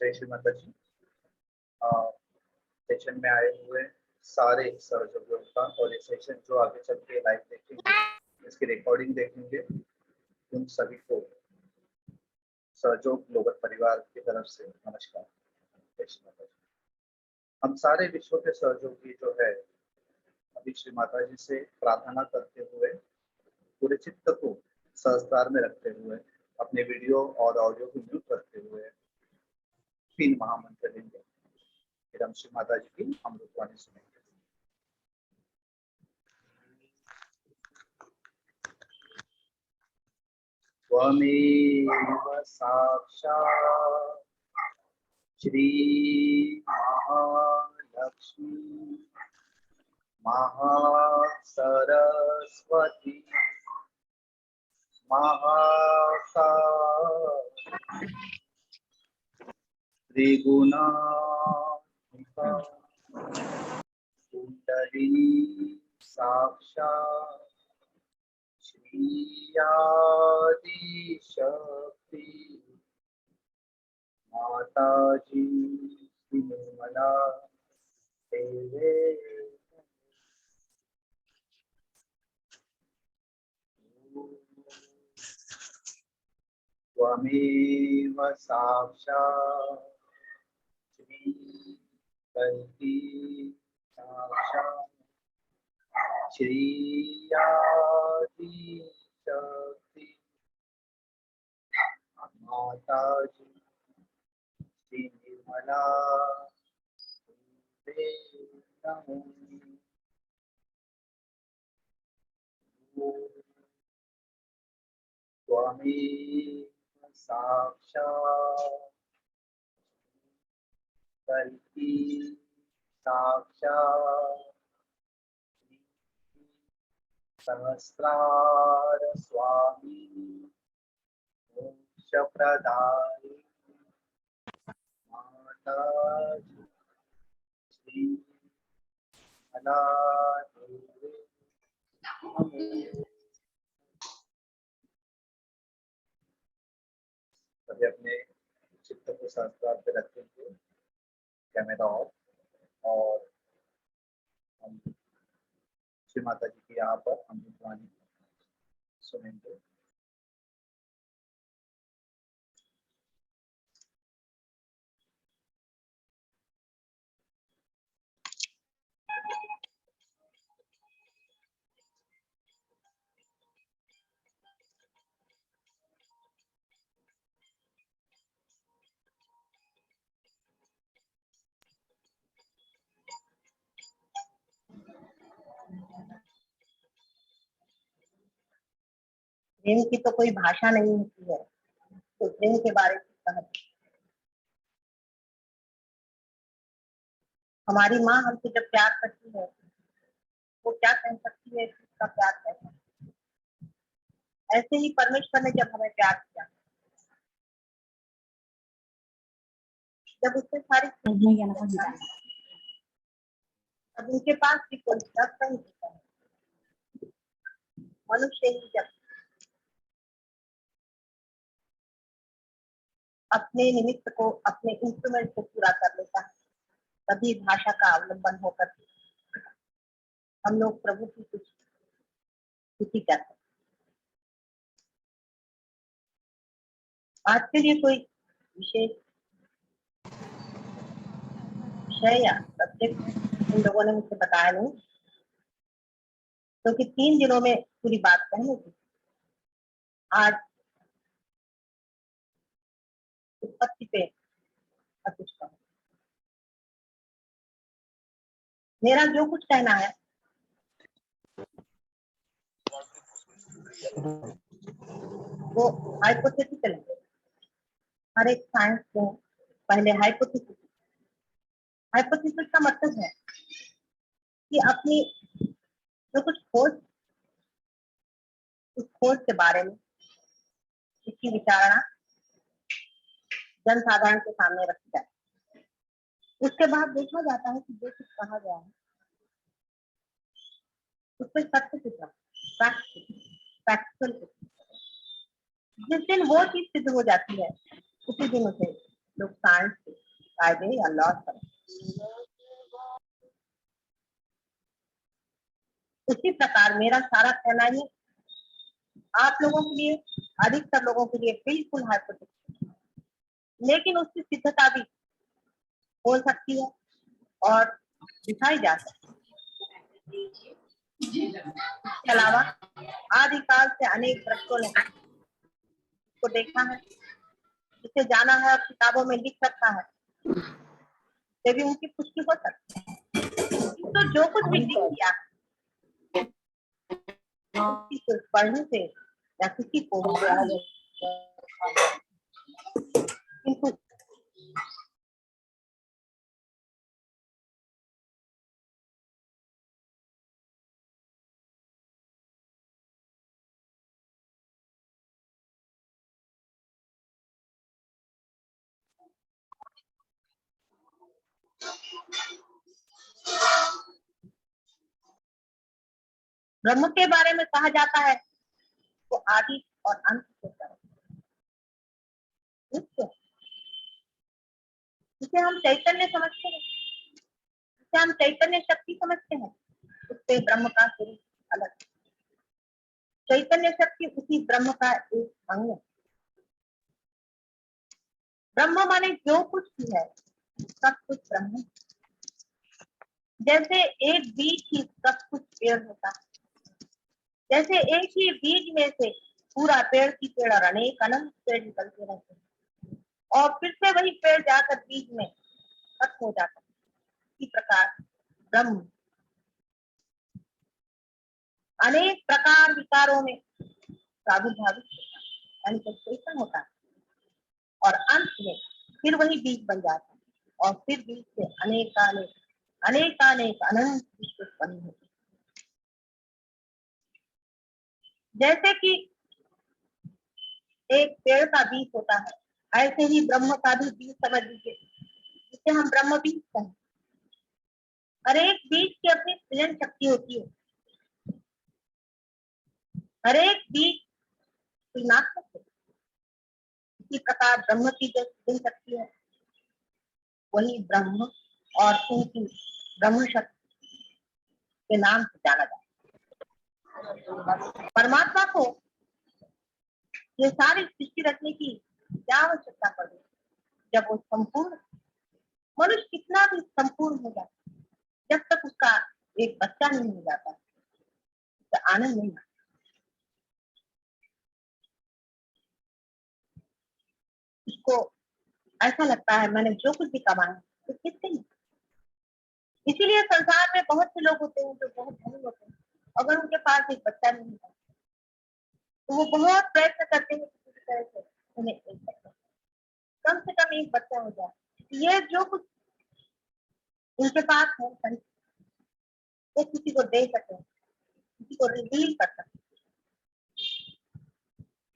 जय श्री माता जी। सेशन में आए हुए सारे सहयोगियों का और ये सेशन जो आगे चल के लाइव देखेंगे, इसकी रिकॉर्डिंग देखेंगे, उन सभी को सहयोग ग्लोबल परिवार की तरफ से नमस्कार। जय श्री माता जी। हम सारे विश्व के सहयोगी जो है अभी श्री माता जी से प्रार्थना करते हुए पूरे चित्त को सहस्त्रार में रखते हुए अपने वीडियो और ऑडियो को म्यूट करते हुए 3 महामंत्र लेंगे। फिर हम श्री माता जी की अमृतवाणी सुनेंगे। त्वमेव साक्षात् श्री महालक्ष्मी महासरस्वती महाकाली त्रिगुणात्मिका कुंडलिनी साक्षात् श्री आदि शक्ति माताजी श्री निर्मला देवी। त्वमेव साक्षात् श्री कल्की साक्षात् श्री आदि शक्ति माताजी श्री निर्मला देवी नमो। त्वमेव साक्षात् कल्की साक्षात् सहस्रार स्वामी मोक्ष प्रदायिनी माताजी श्री निर्मला देवी नमो। सभी अपने चित्त को सहस्त्रार पे रखेंगे, कैमरा ऑफ, और हम श्री माता जी की यहाँ पर अमृतवाणी सुनेंगे। प्रेम की तो कोई भाषा नहीं होती है, तो प्रेम के बारे में कहते। हमारी माँ हमसे जब प्यार करती है वो क्या कह सकती है कि उसका प्यार कैसा। ऐसे ही परमेश्वर ने जब हमें प्यार किया, जब उससे सारी अब उनके पास भी कोई शब्द नहीं होता है। मनुष्य ही जब अपने निमित्त को, अपने इंस्ट्रूमेंट को पूरा कर लेता है, तभी भाषा का अवलंबन होकर हम लोग प्रभु की कुछ स्तुति करते हैं। आज के लिए कोई विशेष विषय या सब्जेक्ट इन लोगों ने मुझे बताया नहीं, क्योंकि 3 दिनों में पूरी बात कहनी थी। आज उत्पत्ति पे कुछ कहूँ। मेरा जो कुछ कहना है वो हाइपोथेटिकल है। हर एक साइंस में पहले हाइपोथेसिस का मतलब है कि अपनी जो कुछ खोज, उस खोज के बारे में इसकी विचारणा जनसाधारण के सामने रखी जाए। उसके बाद देखा जाता है कि जो कुछ कहा गया है उसमें सत्य कितना, प्रैक्टिकल। जिस दिन वो चीज सिद्ध हो जाती है उसी दिन उसे लोग साइंस के फायदे या लॉस है। उसी प्रकार मेरा सारा कहना ही आप लोगों के लिए, अधिकतर लोगों के लिए बिल्कुल हाइपोथेटिकल, लेकिन उसकी सिद्धता भी हो सकती है और दिखाई जा सकती है। इसके अलावा आदिकाल से अनेक भ्रष्टों ने को देखा है, जिसे जाना है और किताबों में लिख रखा है, ये भी उनकी पुष्टि हो सकती है। तो जो कुछ भी लिख दिया किसी को पढ़ने से या किसी को किंतु ब्रह्म के बारे में कहा जाता है वो आदि और अंत से तरह, जिसे हम चैतन्य समझते हैं, जिसे हम चैतन्य शक्ति समझते हैं, उससे ब्रह्म का स्वरूप अलग है। चैतन्य शक्ति उसी ब्रह्म का एक अंग है। ब्रह्म माने जो कुछ भी है सब कुछ ब्रह्म। जैसे एक बीज ही सब कुछ पेड़ होता है, जैसे एक ही बीज में से पूरा पेड़ की पेड़ और अनेक अनंत पेड़ निकलते रहते हैं और फिर से वही पेड़ जाकर बीज में खत्म हो जाता है। इसी प्रकार ब्रह्म अनेक प्रकार विकारों में प्रादुर्भावित होता है, यानी परिवर्तन होता है और अंत में फिर वही बीज बन जाता है और फिर बीज से अनेक अनंत विश्व उत्पन्न होते हैं। जैसे कि एक पेड़ का बीज होता है, ऐसे ही ब्रह्म का भी बीज समझ लीजिए, जिसे हम ब्रह्म बीज कहें। हर एक बीज की अपनी सृजन शक्ति होती है, हर एक बीज सृजनात्मक है। इसी प्रकार ब्रह्म की जो सृजन शक्ति है वही ब्रह्म और उनकी ब्रह्म शक्ति के नाम से जाना जाता है। परमात्मा को ये सारी सृष्टि रखने की क्या आवश्यकता पड़ी जब वो संपूर्ण, मनुष्य कितना भी संपूर्ण हो जाता, जब तक उसका एक बच्चा नहीं हो जाता तो आनंद नहीं आता। उसको ऐसा लगता है मैंने जो कुछ भी कमाया तो किससे नहीं। इसीलिए संसार में बहुत से लोग होते हैं जो बहुत धनी होते हैं, अगर उनके पास एक बच्चा नहीं होता तो वो बहुत प्रयत्न करते हैं किसी तरह से उन्हें एक बच्चा, कम से कम एक बच्चा हो जाए। ये जो कुछ उनके पास है वो किसी को दे सके, किसी को रिवील कर सके।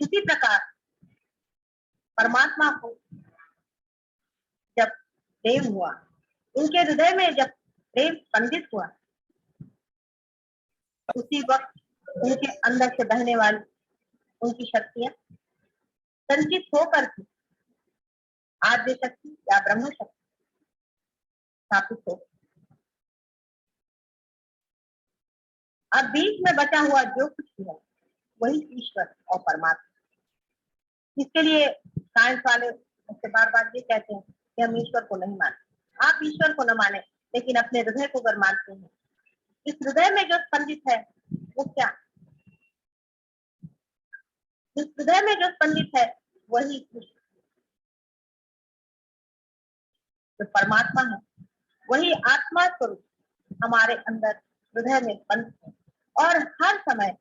इसी प्रकार परमात्मा को जब प्रेम हुआ, उनके हृदय में जब प्रेम स्पंदित हुआ, उसी वक्त उनके अंदर से बहने वाली उनकी शक्तियां संचित होकर के आद्य शक्ति या ब्रह्म शक्ति स्थापित हो। अब बीच में बचा हुआ जो कुछ भी है वही ईश्वर और परमात्मा। इसके लिए साइंस वाले उससे बार बार ये कहते हैं कि हम ईश्वर को नहीं मानते। आप ईश्वर को न माने, लेकिन अपने हृदय को अगर मानते हैं, इस हृदय में जो स्पंदित है वो क्या, इस हृदय में जो स्पंदित है वही जो परमात्मा है, वही आत्मा स्वरूप हमारे अंदर हृदय में स्पंदित है और हर समय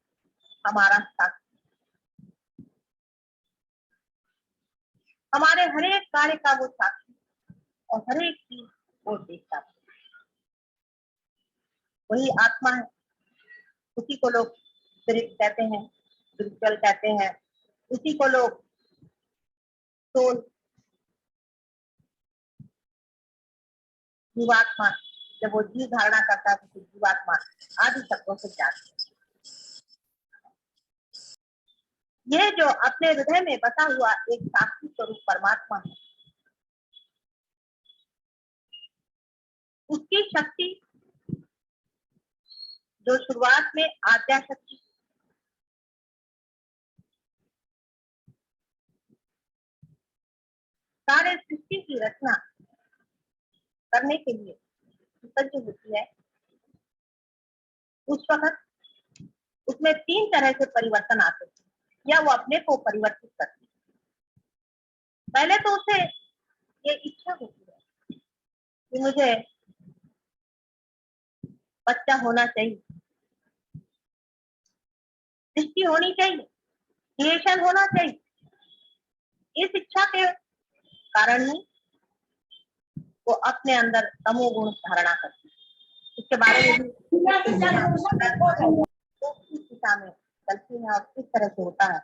हमारा साक्षी, हमारे हर एक कार्य का वो साक्षी और हर एक चीज वो देखता है। वही आत्मा है, उसी को लोग स्पिरिट कहते हैं, स्पिरिचुअल कहते हैं, उसी को लोग सोल, जीवात्मा, जब वो जीव धारणा करता है तो जीवात्मा आदि शब्दों से जानते हैं। ये जो अपने हृदय में बसा हुआ एक साक्षी स्वरूप परमात्मा है, उसकी शक्ति जो शुरुआत में आद्या शक्ति, सारे सृष्टि की रचना करने के लिए सज्ज होती है, उस वक्त उसमें 3 तरह से परिवर्तन आते हैं या वो अपने को परिवर्तित करती है। पहले तो उसे ये इच्छा होती है कि मुझे बच्चा होना चाहिए, सृष्टि होनी चाहिए, क्रिएशन होना चाहिए। इस इच्छा के कारण ही वो अपने अंदर तमोगुण धारणा करती है। इसके बारे में भी तो किस दिशा में चलती है और किस तरह से होता है,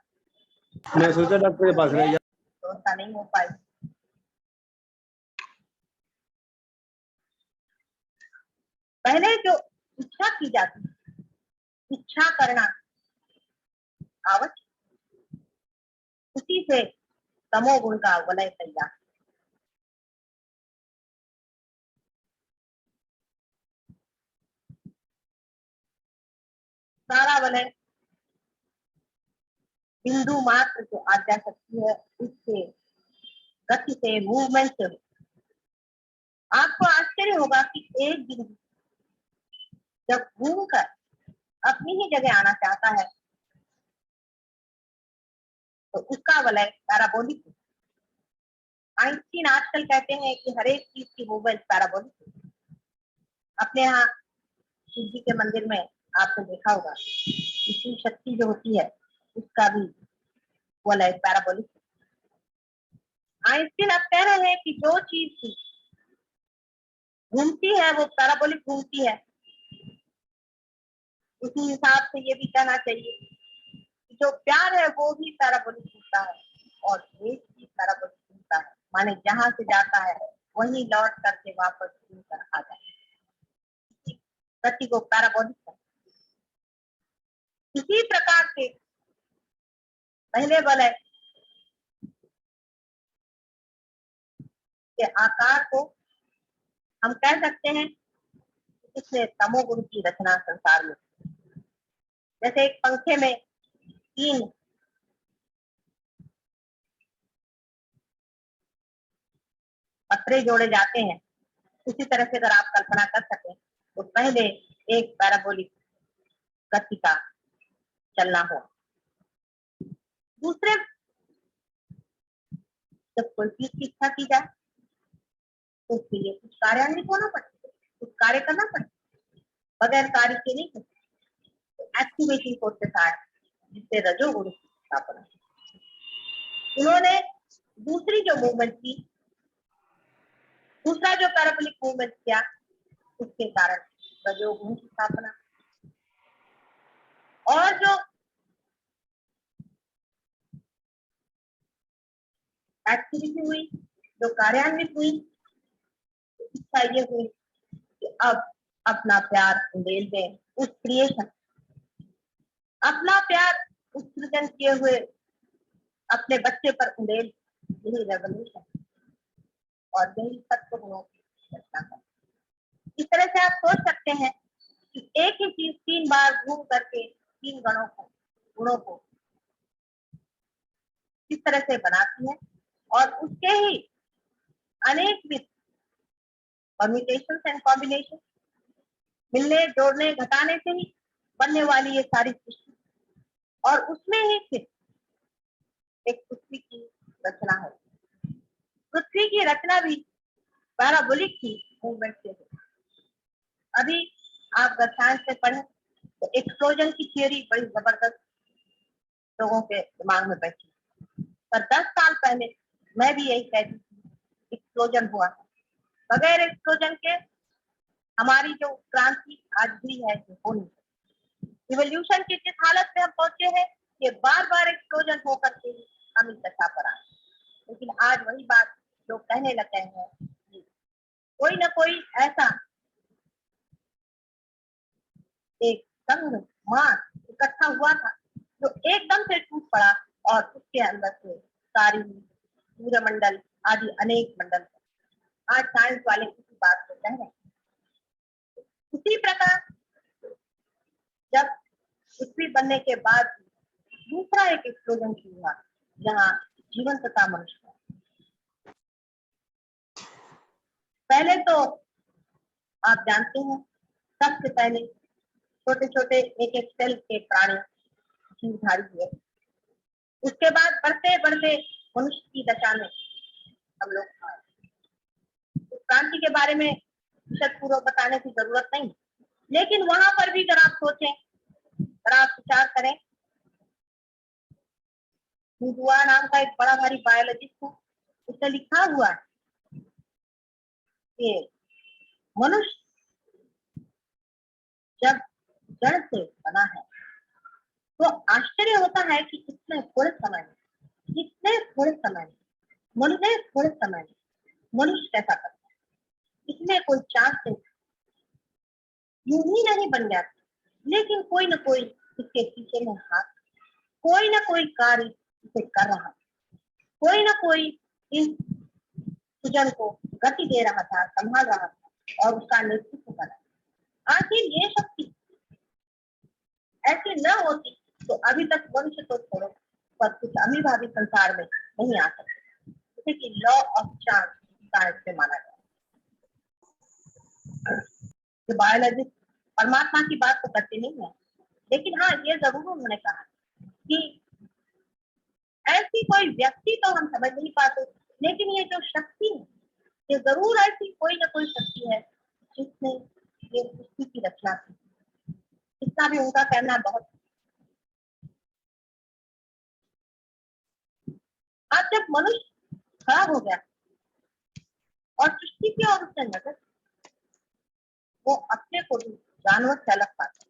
मैं सोचा डॉक्टर के पास रह जा। तो ऐसा नहीं हो पाई। पहले जो इच्छा की जाती है, इच्छा करना आवश्यक, उसी से तमोगुण का वलय तैयार। सारा वलय बिंदु मात्र जो आद्या शक्ति है उससे, गति से, मूवमेंट से। आपको आश्चर्य होगा कि एक बिंदु जब घूमकर अपनी ही जगह आना चाहता है तो उसका वलय पैराबोलिक है। आइंस्टीन आजकल कहते हैं कि हर एक चीज की मूवमेंट पैराबोलिक है। अपने यहाँ शिव जी के मंदिर में आपने देखा होगा कि शिव शक्ति जो होती है उसका भी वलय पैराबोलिक है। आइंस्टीन अब कह रहे हैं कि जो चीज घूमती है वो पैराबोलिक घूमती है। उसी हिसाब से ये भी कहना चाहिए कि जो प्यार है वो भी पैराबोलिक घूमता है और द्वेष भी पैराबोलिक घूमता है, माने जहां से जाता है वहीं लौट करके वापस घूमकर आ जाता है। गति को पैराबोलिक है। इसी प्रकार से पहले वलय के आकार को हम कह सकते हैं इसमें तमोगुण की रचना संसार में। जैसे एक पंखे में 3 पत्रे जोड़े जाते हैं, उसी तरह से अगर आप कल्पना कर सकें तो पहले एक पैराबोलिक गति का चलना हो। दूसरे, जब कोई चीज की इच्छा की जाए तो उसके लिए कुछ कार्यान्वित होना पड़ता है, कुछ कार्य करना पड़ता है, बगैर कार्य के नहीं होता। एक्टिवेटिंग फोर्सेस आए जिससे रजोगुण की स्थापना। उन्होंने दूसरी जो मूवमेंट की, दूसरा जो पैराबोलिक मूवमेंट किया, उसके कारण रजोगुण की स्थापना। और जो एक्टिविटी हुई, जो कार्यान्वित हुई, इच्छा ये हुई कि अब अपना प्यार उंडेल दें उस क्रिएशन, अपना प्यार उस सृजन किए हुए अपने बच्चे पर उंडेल। यही रेवोल्यूशन और यही तत्व गुणों की रचना है। इस तरह से आप सोच सकते हैं कि एक ही चीज 3 बार घूम करके 3 गुणों को किस तरह से बनाती है और उसके ही अनेक परम्यूटेशन एंड कॉम्बिनेशन, मिलने जोड़ने घटाने से ही बनने वाली ये सारी सृष्टि। और उसमें ही फिर एक पृथ्वी की रचना है। पृथ्वी की रचना भी पैराबोलिक की मूवमेंट से है। अभी आप साइंस में पढ़े तो एक्सप्लोजन की थियोरी बड़ी जबरदस्त लोगों के दिमाग में बैठी, पर 10 साल पहले मैं भी यही कहती थी एक्सप्लोजन हुआ है। बगैर एक्सप्लोजन के हमारी जो क्रांति आज हुई है हो नहीं। इवोल्यूशन की जिस हालत में हम पहुंचे हैं ये बार बार एक्सप्लोजन होकर के हम इस दशा पर आए। लेकिन आज वही बात लोग कहने लगे हैं कि कोई ना कोई ऐसा एक संघ मान इकट्ठा हुआ था जो एकदम से टूट पड़ा और उसके अंदर से सारी सूर्यमंडल आदि अनेक मंडल। आज साइंस वाले इसी बात को कह रहे हैं उसी प्रकार जब पृथ्वी बनने के बाद दूसरा एक एक्सप्लोजन हुआ जहाँ जीवन तथा मनुष्य का। पहले तो आप जानते हैं सबसे पहले छोटे छोटे एक एक सेल के प्राणी जीवधारी हुए। उसके बाद बढ़ते बढ़ते मनुष्य की दशा में हम लोग आए। उस क्रांति के बारे में विशद पूर्वक बताने की जरूरत नहीं, लेकिन वहां पर भी अगर आप सोचें, अगर आप विचार करें, हुआ नाम का एक बड़ा भारी बायोलॉजिस्ट है, उसने लिखा हुआ है कि मनुष्य जब जड़ से बना है तो आश्चर्य होता है कि इतने थोड़े समय में मनुष्य कैसा करता है। इसमें कोई चांस नहीं, यूं ही नहीं बन जाता, लेकिन कोई ना कोई इसके पीछे में हाथ, कोई ना कोई कार्य इसे कर रहा, कोई ना कोई इस सृजन को गति दे रहा था, संभाल रहा था और उसका नेतृत्व कर रहा। आखिर ये शक्ति ऐसी न होती तो अभी तक मनुष्य तो छोड़ो पर कुछ अमीभावी संसार में नहीं आ सकते, जैसे कि लॉ ऑफ चांस साइंस से माना गया। जो बायोलॉजिस्ट परमात्मा की बात तो करते नहीं है, लेकिन हाँ ये जरूर उन्होंने कहा कि ऐसी कोई व्यक्ति तो हम समझ नहीं पाते, लेकिन ये जो शक्ति है ये जरूर ऐसी कोई ना कोई शक्ति है जिसने ये सृष्टि की रचना की। इतना भी उनका कहना बहुत। आज जब मनुष्य खराब हो गया और सृष्टि की ओर उसने नजर, वो अपने को भी जानवर से अलग पाते।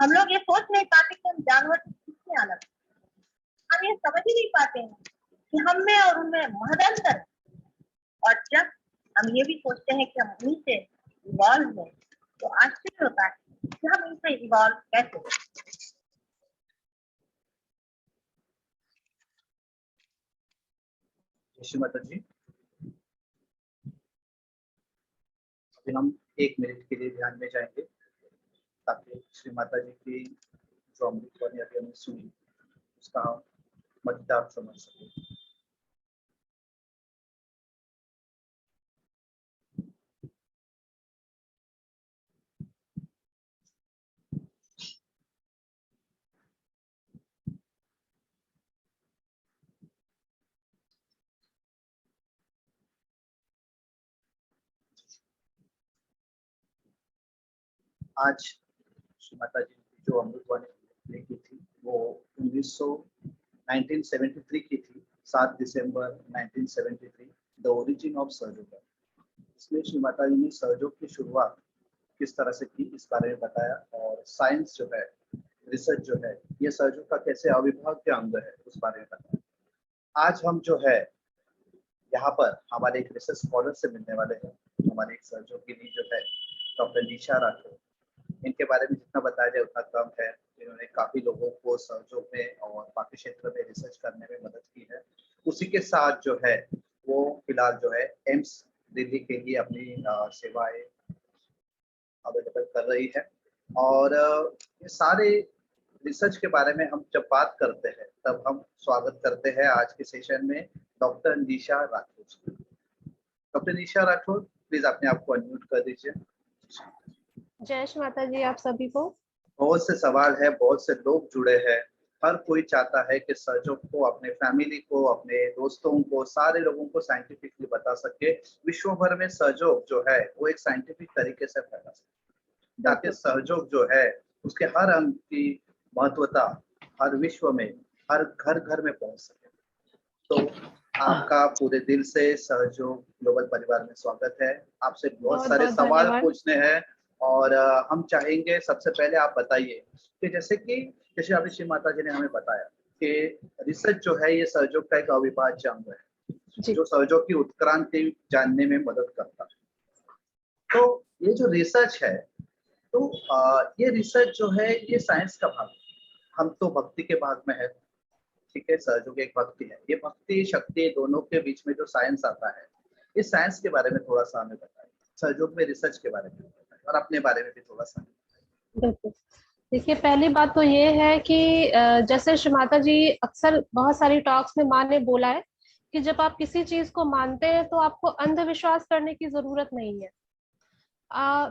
हम लोग ये सोच नहीं पाते कि हम जानवर से किससे अलग, हम ये समझ ही नहीं पाते हैं कि हम में और उनमें महद अंतर है। और जब हम ये भी सोचते हैं कि हम उन्हीं से इवॉल्व हैं तो आश्चर्य होता है कि हम इनसे इवॉल्व कैसे हो। जय माता जी। अभी हम 1 मिनट के लिए ध्यान में जाएंगे ताकि श्री माता जी की जो अमृतवाणी अभी हमने सुनी उसका हम मतलब समझ सकें। आज श्री माता जी की जो अमृतवाणी लिखी थी वो 1973 की थी, 7 दिसंबर 1973, द ओरिजिन ऑफ सहयोग। इसमें श्री माता जी ने सहयोग की शुरुआत किस तरह से की इस बारे में बताया, और साइंस जो है, रिसर्च जो है, ये सहयोग का कैसे अविभाज्य अंग है उस बारे में बताया। आज हम जो है यहाँ पर हमारे एक रिसर्च स्कॉलर से मिलने वाले हैं, हमारे एक सहयोगिनी जो है डॉक्टर निशा राठौर। इनके बारे में जितना बताया जाए उतना कम है। इन्होंने काफी लोगों को सहयोग में और बाकी क्षेत्र में रिसर्च करने में मदद की है। उसी के साथ जो है वो फिलहाल जो है एम्स दिल्ली के लिए अपनी सेवाएं अवेलेबल कर रही है। और ये सारे रिसर्च के बारे में हम जब बात करते हैं तब हम स्वागत करते हैं आज के सेशन में doctor Nisha Rathore. Doctor Nisha Rathore, please अपने आप को अनम्यूट कर दीजिए। जय श्री माता जी आप सभी को। बहुत से सवाल है, बहुत से लोग जुड़े हैं। हर कोई चाहता है कि सहयोग को अपने फैमिली को, अपने दोस्तों को, सारे लोगों को साइंटिफिकली बता सके। विश्व भर में सहयोग जो है वो एक साइंटिफिक तरीके से फैला सके, ताकि सहयोग जो है उसके हर अंग की महत्वता हर विश्व में, हर घर घर में पहुंच सके। तो आपका पूरे दिल से सहयोग ग्लोबल परिवार में स्वागत है। आपसे बहुत सारे सवाल पूछने हैं और हम चाहेंगे सबसे पहले आप बताइए कि जैसे अभी श्री माता जी ने हमें बताया कि रिसर्च जो है ये सहयोग का एक अविभाज्य अंग है जो सहयोग की उत्क्रांति जानने में मदद करता है। तो ये जो रिसर्च है, तो ये रिसर्च जो है ये साइंस का भाग है। हम तो भक्ति के भाग में है, ठीक है। सहयोग एक भक्ति है। ये भक्ति शक्ति दोनों के बीच में जो साइंस आता है, इस साइंस के बारे में थोड़ा सा हमें बताइए। सहयोग में रिसर्च के बारे में बताइए। और अपने बारे में भी थोड़ा सा। बिल्कुल। देखिए, पहली बात तो ये है कि जैसे श्रीमाता जी अक्सर बहुत सारी टॉक्स में माँ ने बोला है कि जब आप किसी चीज को मानते हैं तो आपको अंधविश्वास करने की जरूरत नहीं है।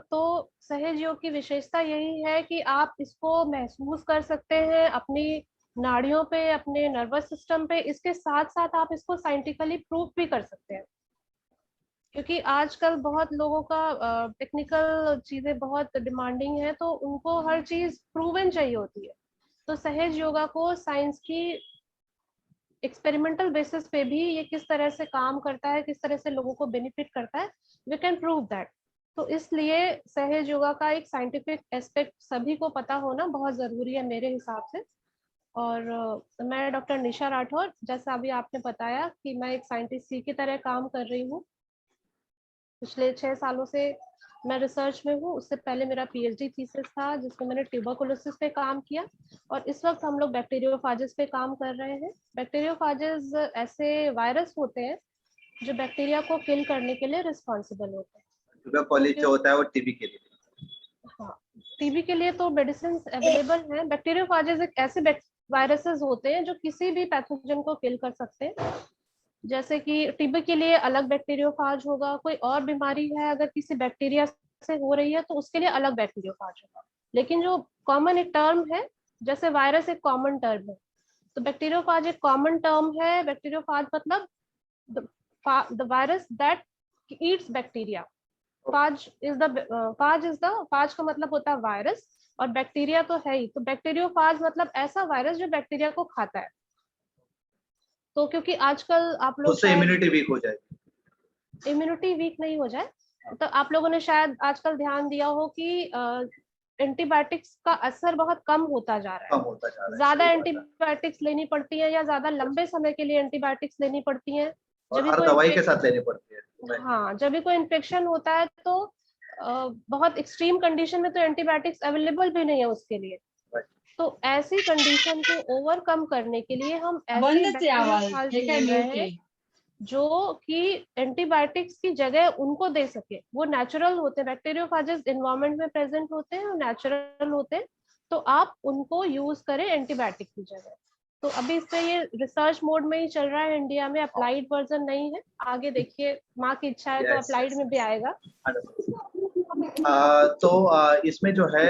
तो सहज योग की विशेषता यही है कि आप इसको महसूस कर सकते हैं अपनी नाड़ियों पे, अपने नर्वस सिस्टम पे। इसके साथ साथ आप इसको साइंटिफिकली प्रूव भी कर सकते हैं, क्योंकि आजकल बहुत लोगों का टेक्निकल चीजें बहुत डिमांडिंग है, तो उनको हर चीज प्रूवन चाहिए होती है। तो सहज योगा को साइंस की एक्सपेरिमेंटल बेसिस पे भी ये किस तरह से काम करता है, किस तरह से लोगों को बेनिफिट करता है, वी कैन प्रूव दैट। तो इसलिए सहज योगा का एक साइंटिफिक एस्पेक्ट सभी को पता होना बहुत जरूरी है मेरे हिसाब से। और मैं डॉक्टर निशा राठौर, जैसा अभी आपने बताया कि मैं एक साइंटिस्ट सी की तरह काम कर रही हूँ। पिछले 6 सालों से मैं रिसर्च में हूँ। उससे पहले मेरा पीएचडी थीसिस था जिसमें मैंने ट्यूबरकुलोसिस पे काम किया, और इस वक्त हम लोग बैक्टीरियोफाजेस पे काम कर रहे हैं। बैक्टीरियोफाजेस ऐसे वायरस होते हैं जो बैक्टीरिया को किल करने के लिए रिस्पॉन्सिबल होते हैं। ट्यूबरकुलोसिस जो होता है वो टीबी के लिए। हाँ, टीबी के लिए तो मेडिसिन अवेलेबल हैं। बैक्टीरियोफाजेस एक ऐसे वायरसेस होते हैं जो किसी भी पैथोजन को किल कर सकते हैं। जैसे कि टीबी के लिए अलग बैक्टीरियोफाज होगा, कोई और बीमारी है अगर किसी बैक्टीरिया से हो रही है तो उसके लिए अलग बैक्टीरियोफाज होगा। लेकिन जो कॉमन एक टर्म है, जैसे वायरस एक कॉमन टर्म है, तो बैक्टीरियोफाज एक कॉमन टर्म है। बैक्टीरियोफाज मतलब the virus that eats bacteria. Phage is the phage का मतलब होता है वायरस, और बैक्टीरिया तो है ही, तो बैक्टीरियोफाज मतलब ऐसा वायरस जो बैक्टीरिया को खाता है। तो क्योंकि आजकल आप लोग उससे इम्यूनिटी वीक हो जाएगी। इम्यूनिटी वीक नहीं हो जाए, तो आप लोगों ने शायद आजकल ध्यान दिया हो कि एंटीबायोटिक्स का असर बहुत कम होता जा रहा है। कम होता जा रहा है, ज्यादा सही बात है। एंटीबायोटिक्स लेनी पड़ती है या ज्यादा लंबे समय के लिए एंटीबायोटिक्स लेनी पड़ती है। और जब भी हर कोई दवाई के साथ लेनी पड़ती है। हाँ, जब भी कोई इन्फेक्शन होता है तो बहुत एक्सट्रीम कंडीशन में तो एंटीबायोटिक्स अवेलेबल भी नहीं है उसके लिए। तो ऐसी कंडीशन को ओवरकम करने के लिए हम ऐसे बैक्टीरियोफाज ले रहे हैं जो कि एंटीबायोटिक्स की जगह उनको दे सके। वो नेचुरल होते हैं, बैक्टीरियोफाजेस एनवायरनमेंट में प्रेजेंट होते हैं और नेचुरल होते हैं, तो आप उनको यूज करें एंटीबायोटिक की जगह। तो अभी इस पे ये रिसर्च मोड में ही चल रहा है इंडिया में, अप्लाइड वर्जन नहीं है। आगे देखिए, माँ की इच्छा है तो अप्लाइड में भी आएगा। तो इसमें जो है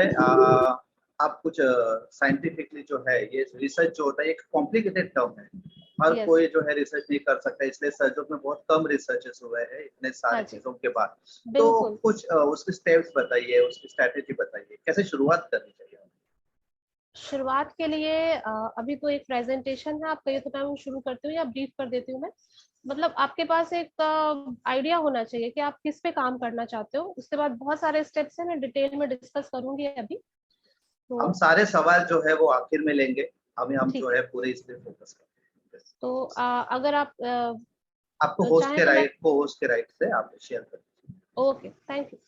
आप कुछ साइंटिफिकली जो है ये रिसर्च जो होता है एक कॉम्प्लिकेटेड टर्म है, हर Yes. कोई जो है रिसर्च नहीं कर सकता, इसलिए सर्जों में बहुत कम रिसर्चेस हुए हैं इतने सारे हाँ जी। चीजों के बाद। तो बिल्कुल। कुछ उसके स्टेप्स बताइए, उसकी स्ट्रेटेजी बताइए, कैसे शुरुआत करनी चाहिए। शुरुआत के लिए अभी तो एक प्रेजेंटेशन है, आप कहिए तो मैं शुरू करती हूँ या ब्रीफ कर देती हूँ मैं। मतलब आपके पास एक आइडिया होना चाहिए कि आप किस पे काम करना चाहते हो। उसके बाद बहुत सारे स्टेप्स हैं, मैं डिटेल में डिस्कस करूंगी अभी। तो हम सारे सवाल जो है वो आखिर में लेंगे, अभी हम ठीक जो है पूरे इस पे फोकस करेंगे। तो अगर आप आपको होस्ट चाहें के तो मैं राइट को होस्ट के राइट से आप शेयर करें। Okay, thank you.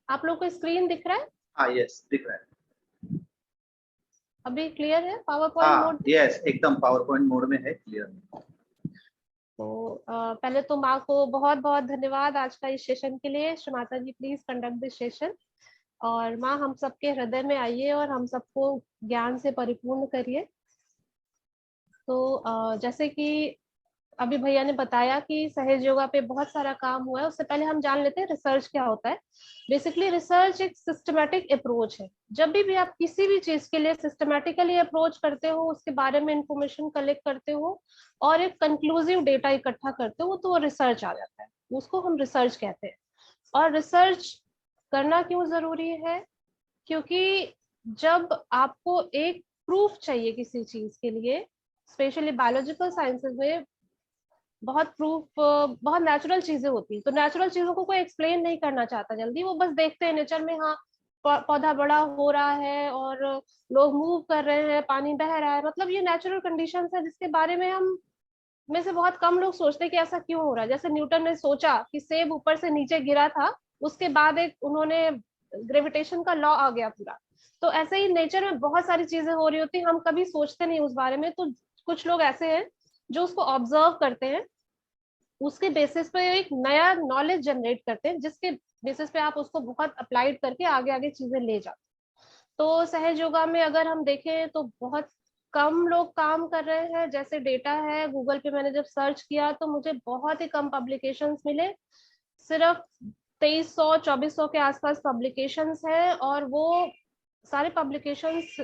आप लोग को स्क्रीन दिख रहा है? हाँ यस दिख रहा है। अभी क्लियर है? पावर पॉइंट हाँ मोड? यस एकदम पावर पॉइंट मोड में है, क्लियर। तो पहले तो माँ को बहुत बहुत धन्यवाद आज का इस सेशन के लिए। श्रीमाता जी प्लीज कंडक्ट दिस सेशन। और माँ, हम सबके हृदय में आइए और हम सबको ज्ञान से परिपूर्ण करिए। तो जैसे कि अभी भैया ने बताया कि सहज योगा पे बहुत सारा काम हुआ है, उससे पहले हम जान लेते हैं रिसर्च क्या होता है। बेसिकली रिसर्च एक सिस्टमैटिक अप्रोच है। जब भी आप किसी भी चीज के लिए सिस्टमैटिकली अप्रोच करते हो, उसके बारे में इंफॉर्मेशन कलेक्ट करते हो और एक कंक्लूसिव डेटा इकट्ठा करते हो, तो वो रिसर्च आ जाता है, उसको हम रिसर्च कहते हैं। और रिसर्च करना क्यों जरूरी है? क्योंकि जब आपको एक प्रूफ चाहिए किसी चीज के लिए, स्पेशली बायोलॉजिकल साइंसेज में बहुत प्रूफ, बहुत नेचुरल चीजें होती हैं, तो नेचुरल चीजों को कोई एक्सप्लेन नहीं करना चाहता जल्दी। वो बस देखते हैं नेचर में, हाँ पौधा बड़ा हो रहा है और लोग मूव कर रहे हैं, पानी बह रहा है, मतलब ये नेचुरल कंडीशंस है जिसके बारे में हम में से बहुत कम लोग सोचते हैं कि ऐसा क्यों हो रहा है। जैसे न्यूटन ने सोचा कि सेब ऊपर से नीचे गिरा था उसके बाद एक उन्होंने ग्रेविटेशन का लॉ आ गया पूरा। तो ऐसे ही नेचर में बहुत सारी चीजें हो रही होती, हम कभी सोचते नहीं उस बारे में। तो कुछ लोग ऐसे हैं जो उसको ऑब्जर्व करते हैं, उसके बेसिस पे एक नया नॉलेज जनरेट करते हैं, जिसके बेसिस पे आप उसको बहुत अप्लाइड करके आगे आगे चीजें ले जाते हैं। तो सहज योगा में अगर हम देखें तो बहुत कम लोग काम कर रहे हैं। जैसे डेटा है गूगल पे, मैंने जब सर्च किया तो मुझे बहुत ही कम पब्लिकेशंस मिले, सिर्फ 2300-2400 के आसपास पब्लिकेशंस है। और वो सारे पब्लिकेशंस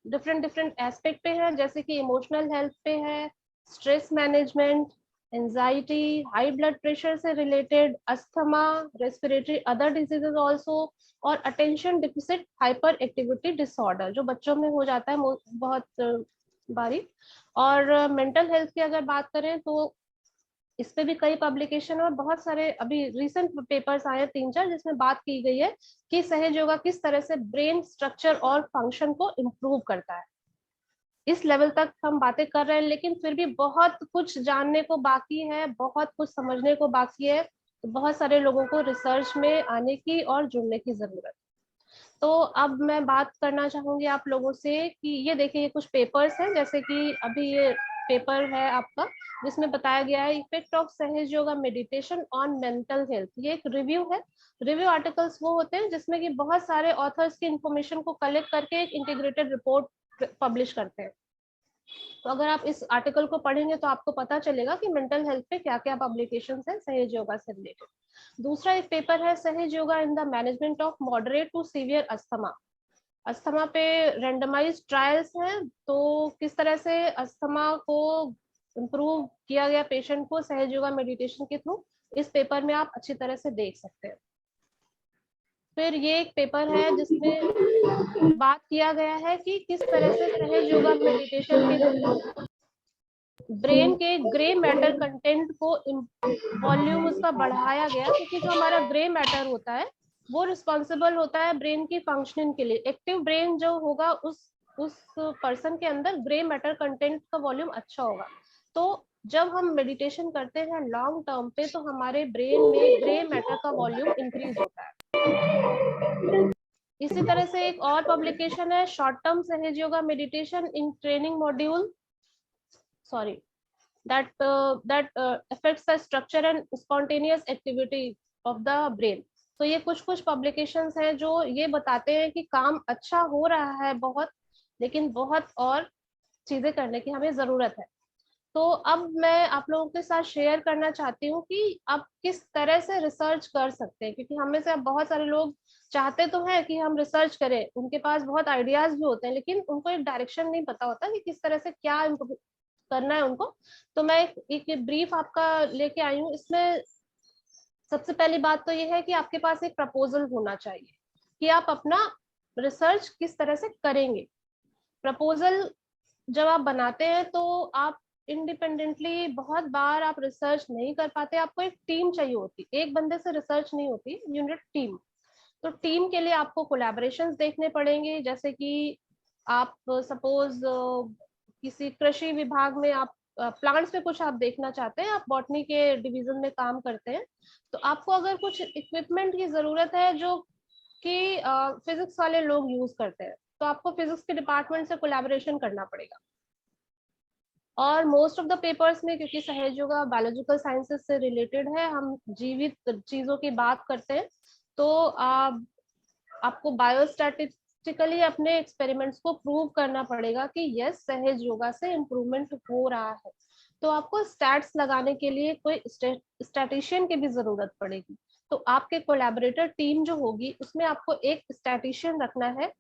डिफरेंट डिफरेंट एस्पेक्ट पे हैं, जैसे कि इमोशनल हेल्थ पे है, stress management, anxiety, high blood pressure से related, asthma, respiratory other diseases also, और attention deficit hyper activity disorder जो बच्चों में हो जाता है बहुत बारी। और मेंटल हेल्थ की अगर बात करें तो इस पे भी कई पब्लिकेशन और बहुत सारे अभी रिसेंट पेपर्स आए 3-4 जिसमें बात की गई है कि सहज योगा किस तरह से ब्रेन स्ट्रक्चर और फंक्शन को इम्प्रूव करता है। इस लेवल तक हम बातें कर रहे हैं, लेकिन फिर भी बहुत कुछ जानने को बाकी है, बहुत कुछ समझने को बाकी है। तो बहुत सारे लोगों को रिसर्च में आने की और जुड़ने की जरूरत है। तो अब मैं बात करना चाहूंगी आप लोगों से कि ये देखिए, ये कुछ पेपर्स हैं, जैसे कि अभी ये पेपर है आपका जिसमें बताया गया है effect of Sahaj yoga meditation on mental health. ये एक रिव्यू है। रिव्यू आर्टिकल्स वो होते हैं जिसमें कि बहुत सारे ऑथर्स की इंफॉर्मेशन को कलेक्ट करके एक इंटीग्रेटेड रिपोर्ट पब्लिश करते हैं। तो अगर आप इस आर्टिकल को पढ़ेंगे तो आपको पता चलेगा कि मेंटल हेल्थ पे क्या क्या पब्लिकेशंस हैं सहज योगा से रिलेटेड। दूसरा एक पेपर है Sahaj Yoga in the management of moderate to severe asthma. Asthma पे रेंडमाइज ट्रायल्स हैं, तो किस तरह से अस्थमा को इम्प्रूव किया गया पेशेंट को सहज योगा मेडिटेशन के थ्रू, इस पेपर में आप अच्छी तरह से देख सकते हैं। फिर ये एक पेपर है जिसमें बात किया गया है कि किस तरह से सहज योगा मेडिटेशन के थ्रू ब्रेन के ग्रे मैटर कंटेंट को वॉल्यूम उसका बढ़ाया गया, क्योंकि जो हमारा ग्रे मैटर होता है वो रिस्पॉन्सिबल होता है ब्रेन की फंक्शनिंग के लिए। एक्टिव ब्रेन जो होगा उस पर्सन के अंदर ग्रे मैटर कंटेंट का वॉल्यूम अच्छा होगा। तो जब हम मेडिटेशन करते हैं लॉन्ग टर्म पे तो हमारे ब्रेन में ग्रे मैटर का वॉल्यूम इंक्रीज होता है। इसी तरह से एक और पब्लिकेशन है शॉर्ट टर्म सहज yoga meditation in training module that affects the structure and spontaneous activity of the brain। तो ये कुछ पब्लिकेशंस हैं जो ये बताते हैं कि काम अच्छा हो रहा है बहुत, लेकिन बहुत और चीजें करने की हमें जरूरत है। तो अब मैं आप लोगों के साथ शेयर करना चाहती हूँ कि आप किस तरह से रिसर्च कर सकते हैं, क्योंकि हमें से अब बहुत सारे लोग चाहते तो हैं कि हम रिसर्च करें, उनके पास बहुत आइडियाज भी होते हैं, लेकिन उनको एक डायरेक्शन नहीं पता होता कि किस तरह से क्या करना है उनको। तो मैं एक ब्रीफ आपका लेके आई हूँ। इसमें सबसे पहली बात तो ये है कि आपके पास एक प्रपोजल होना चाहिए कि आप अपना रिसर्च किस तरह से करेंगे। प्रपोजल जब आप बनाते हैं तो आप इंडिपेंडेंटली बहुत बार आप रिसर्च नहीं कर पाते, आपको एक टीम चाहिए होती, एक बंदे से रिसर्च नहीं होती, यू नीड टीम। तो टीम के लिए आपको कोलैबोरेशंस देखने पड़ेंगे, जैसे कि आप सपोज किसी कृषि विभाग में आप प्लांट्स पे कुछ आप देखना चाहते हैं, आप बॉटनी के डिवीजन में काम करते हैं, तो आपको अगर कुछ इक्विपमेंट की जरूरत है जो कि फिजिक्स वाले लोग यूज करते हैं, तो आपको फिजिक्स के डिपार्टमेंट से कोलैबोरेशन करना पड़ेगा। और मोस्ट ऑफ द पेपर्स में, क्योंकि सहज योगा बायोलॉजिकल साइंसेस से रिलेटेड है, हम जीवित चीजों की बात करते हैं, तो आपको बायोस्टैटिस्टिकली अपने एक्सपेरिमेंट्स को प्रूव करना पड़ेगा कि यस सहज योगा से इम्प्रूवमेंट हो रहा है। तो आपको स्टैट्स लगाने के लिए कोई स्टैटिशियन की भी जरूरत पड़ेगी। तो आपके कोलैबोरेटर टीम जो होगी उसमें आपको एक स्टैटिशियन रखना है,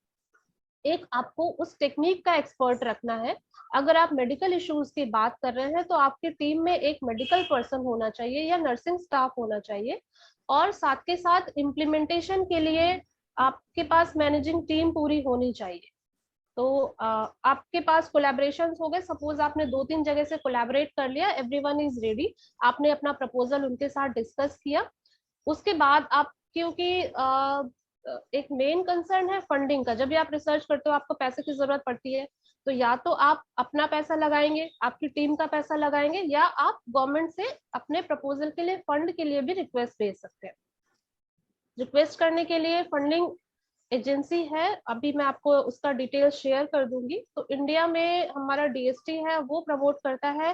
एक आपको उस टेक्निक का एक्सपर्ट रखना है। अगर आप मेडिकल इश्यूज की बात कर रहे हैं तो आपकी टीम में एक मेडिकल पर्सन होना चाहिए या नर्सिंग स्टाफ होना चाहिए, और साथ के साथ इम्प्लीमेंटेशन के लिए आपके पास मैनेजिंग टीम पूरी होनी चाहिए। तो आपके पास कोलैबोरेशंस हो गए, सपोज आपने 2-3 जगह से कोलैबोरेट कर लिया, एवरीवन इज रेडी, आपने अपना प्रपोजल उनके साथ डिस्कस किया। उसके बाद आप, क्योंकि एक मेन कंसर्न है फंडिंग का, जब भी आप रिसर्च करते हो आपको पैसे की जरूरत पड़ती है, तो या तो आप अपना पैसा लगाएंगे, आपकी टीम का पैसा लगाएंगे, या आप गवर्नमेंट से अपने प्रपोजल के लिए फंड के लिए भी रिक्वेस्ट भेज सकते हैं। रिक्वेस्ट करने के लिए फंडिंग एजेंसी है, अभी मैं आपको उसका डिटेल शेयर कर दूंगी। तो इंडिया में हमारा डीएसटी है, वो प्रमोट करता है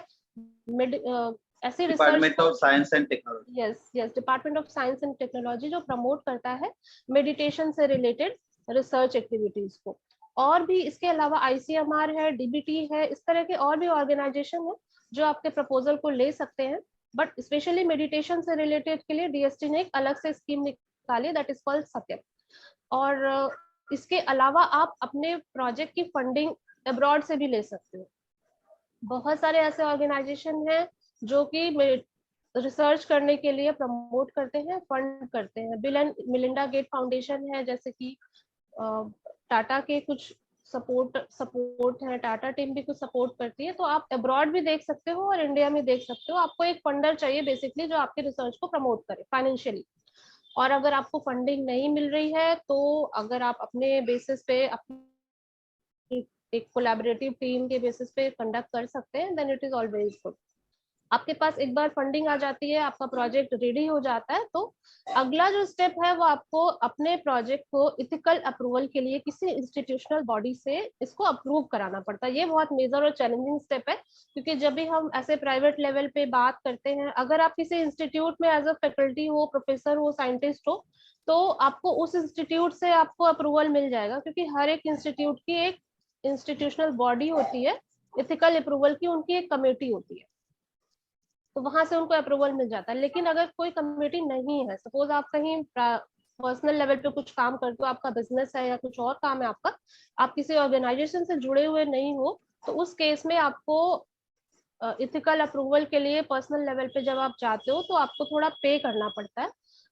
ऐसी research department of science and technology. Yes department of science and technology, जो प्रमोट करता है मेडिटेशन से रिलेटेड रिसर्च एक्टिविटीज को। और भी इसके अलावा आईसीएमआर है, डीबीटी है, इस तरह के और भी ऑर्गेनाइजेशन है जो आपके प्रपोजल को ले सकते हैं। बट स्पेशली मेडिटेशन से रिलेटेड के लिए डीएसटी ने एक अलग से स्कीम निकाली, दैट इज कॉल्ड सत्यम। और इसके अलावा आप अपने प्रोजेक्ट की फंडिंग अब्रॉड से भी ले सकते हो। बहुत सारे ऐसे ऑर्गेनाइजेशन हैं जो कि रिसर्च करने के लिए प्रमोट करते हैं, फंड करते हैं। Bill and Melinda Gate Foundation है, जैसे कि टाटा के कुछ सपोर्ट है, टाटा टीम भी कुछ सपोर्ट करती है। तो आप अब्रॉड भी देख सकते हो और इंडिया में देख सकते हो। आपको एक फंडर चाहिए बेसिकली जो आपके रिसर्च को प्रमोट करे फाइनेंशियली। और अगर आपको फंडिंग नहीं मिल रही है तो अगर आप अपने बेसिस पे अपनी एक कोलैबोरेटिव टीम के बेसिस पे कंडक्ट कर सकते हैं, then it is always good. आपके पास एक बार फंडिंग आ जाती है, आपका प्रोजेक्ट रेडी हो जाता है, तो अगला जो स्टेप है वो आपको अपने प्रोजेक्ट को इथिकल अप्रूवल के लिए किसी इंस्टीट्यूशनल बॉडी से इसको अप्रूव कराना पड़ता है। ये बहुत मेजर और चैलेंजिंग स्टेप है, क्योंकि जब भी हम ऐसे प्राइवेट लेवल पे बात करते हैं, अगर आप किसी इंस्टीट्यूट में एज अ फैकल्टी हो, प्रोफेसर हो, साइंटिस्ट हो, तो आपको उस इंस्टीट्यूट से आपको अप्रूवल मिल जाएगा, क्योंकि हर एक इंस्टीट्यूट की एक इंस्टीट्यूशनल बॉडी होती है इथिकल अप्रूवल की, उनकी एक कमेटी होती है, तो वहां से उनको अप्रूवल मिल जाता है। लेकिन अगर कोई कमेटी नहीं है, सपोज आप कहीं पर्सनल लेवल पे कुछ काम करते हो, आपका बिजनेस है या कुछ और काम है आपका, आप किसी ऑर्गेनाइजेशन से जुड़े हुए नहीं हो, तो उस केस में आपको इथिकल अप्रूवल के लिए पर्सनल लेवल पे जब आप जाते हो तो आपको थोड़ा पे करना पड़ता है।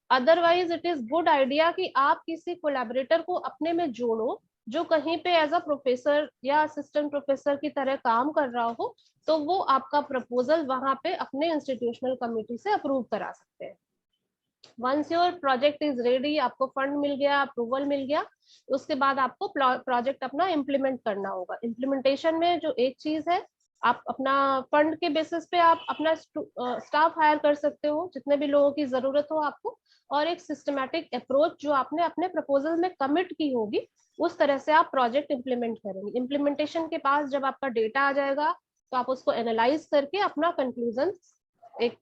Otherwise it is good idea कि आप किसी कोलैबोरेटर को अपने में जोड़ो जो कहीं पे एज अ प्रोफेसर या असिस्टेंट प्रोफेसर की तरह काम कर रहा हो, तो वो आपका प्रपोजल वहां पे अपने इंस्टीट्यूशनल कमेटी से अप्रूव करा सकते हैं। Once your project is ready, आपको फंड मिल गया, अप्रूवल मिल गया, उसके बाद आपको प्रोजेक्ट अपना इम्प्लीमेंट करना होगा। इम्प्लीमेंटेशन में जो एक चीज है, आप अपना फंड के बेसिस पे आप अपना स्टाफ हायर कर सकते हो, जितने भी लोगों की जरूरत हो आपको, और एक सिस्टमैटिक अप्रोच जो आपने अपने प्रपोजल में कमिट की होगी, उस तरह से आप प्रोजेक्ट इम्प्लीमेंट करेंगे। इम्प्लीमेंटेशन के पास जब आपका डेटा आ जाएगा, तो आप उसको एनालाइज करके अपना कंक्लूजन,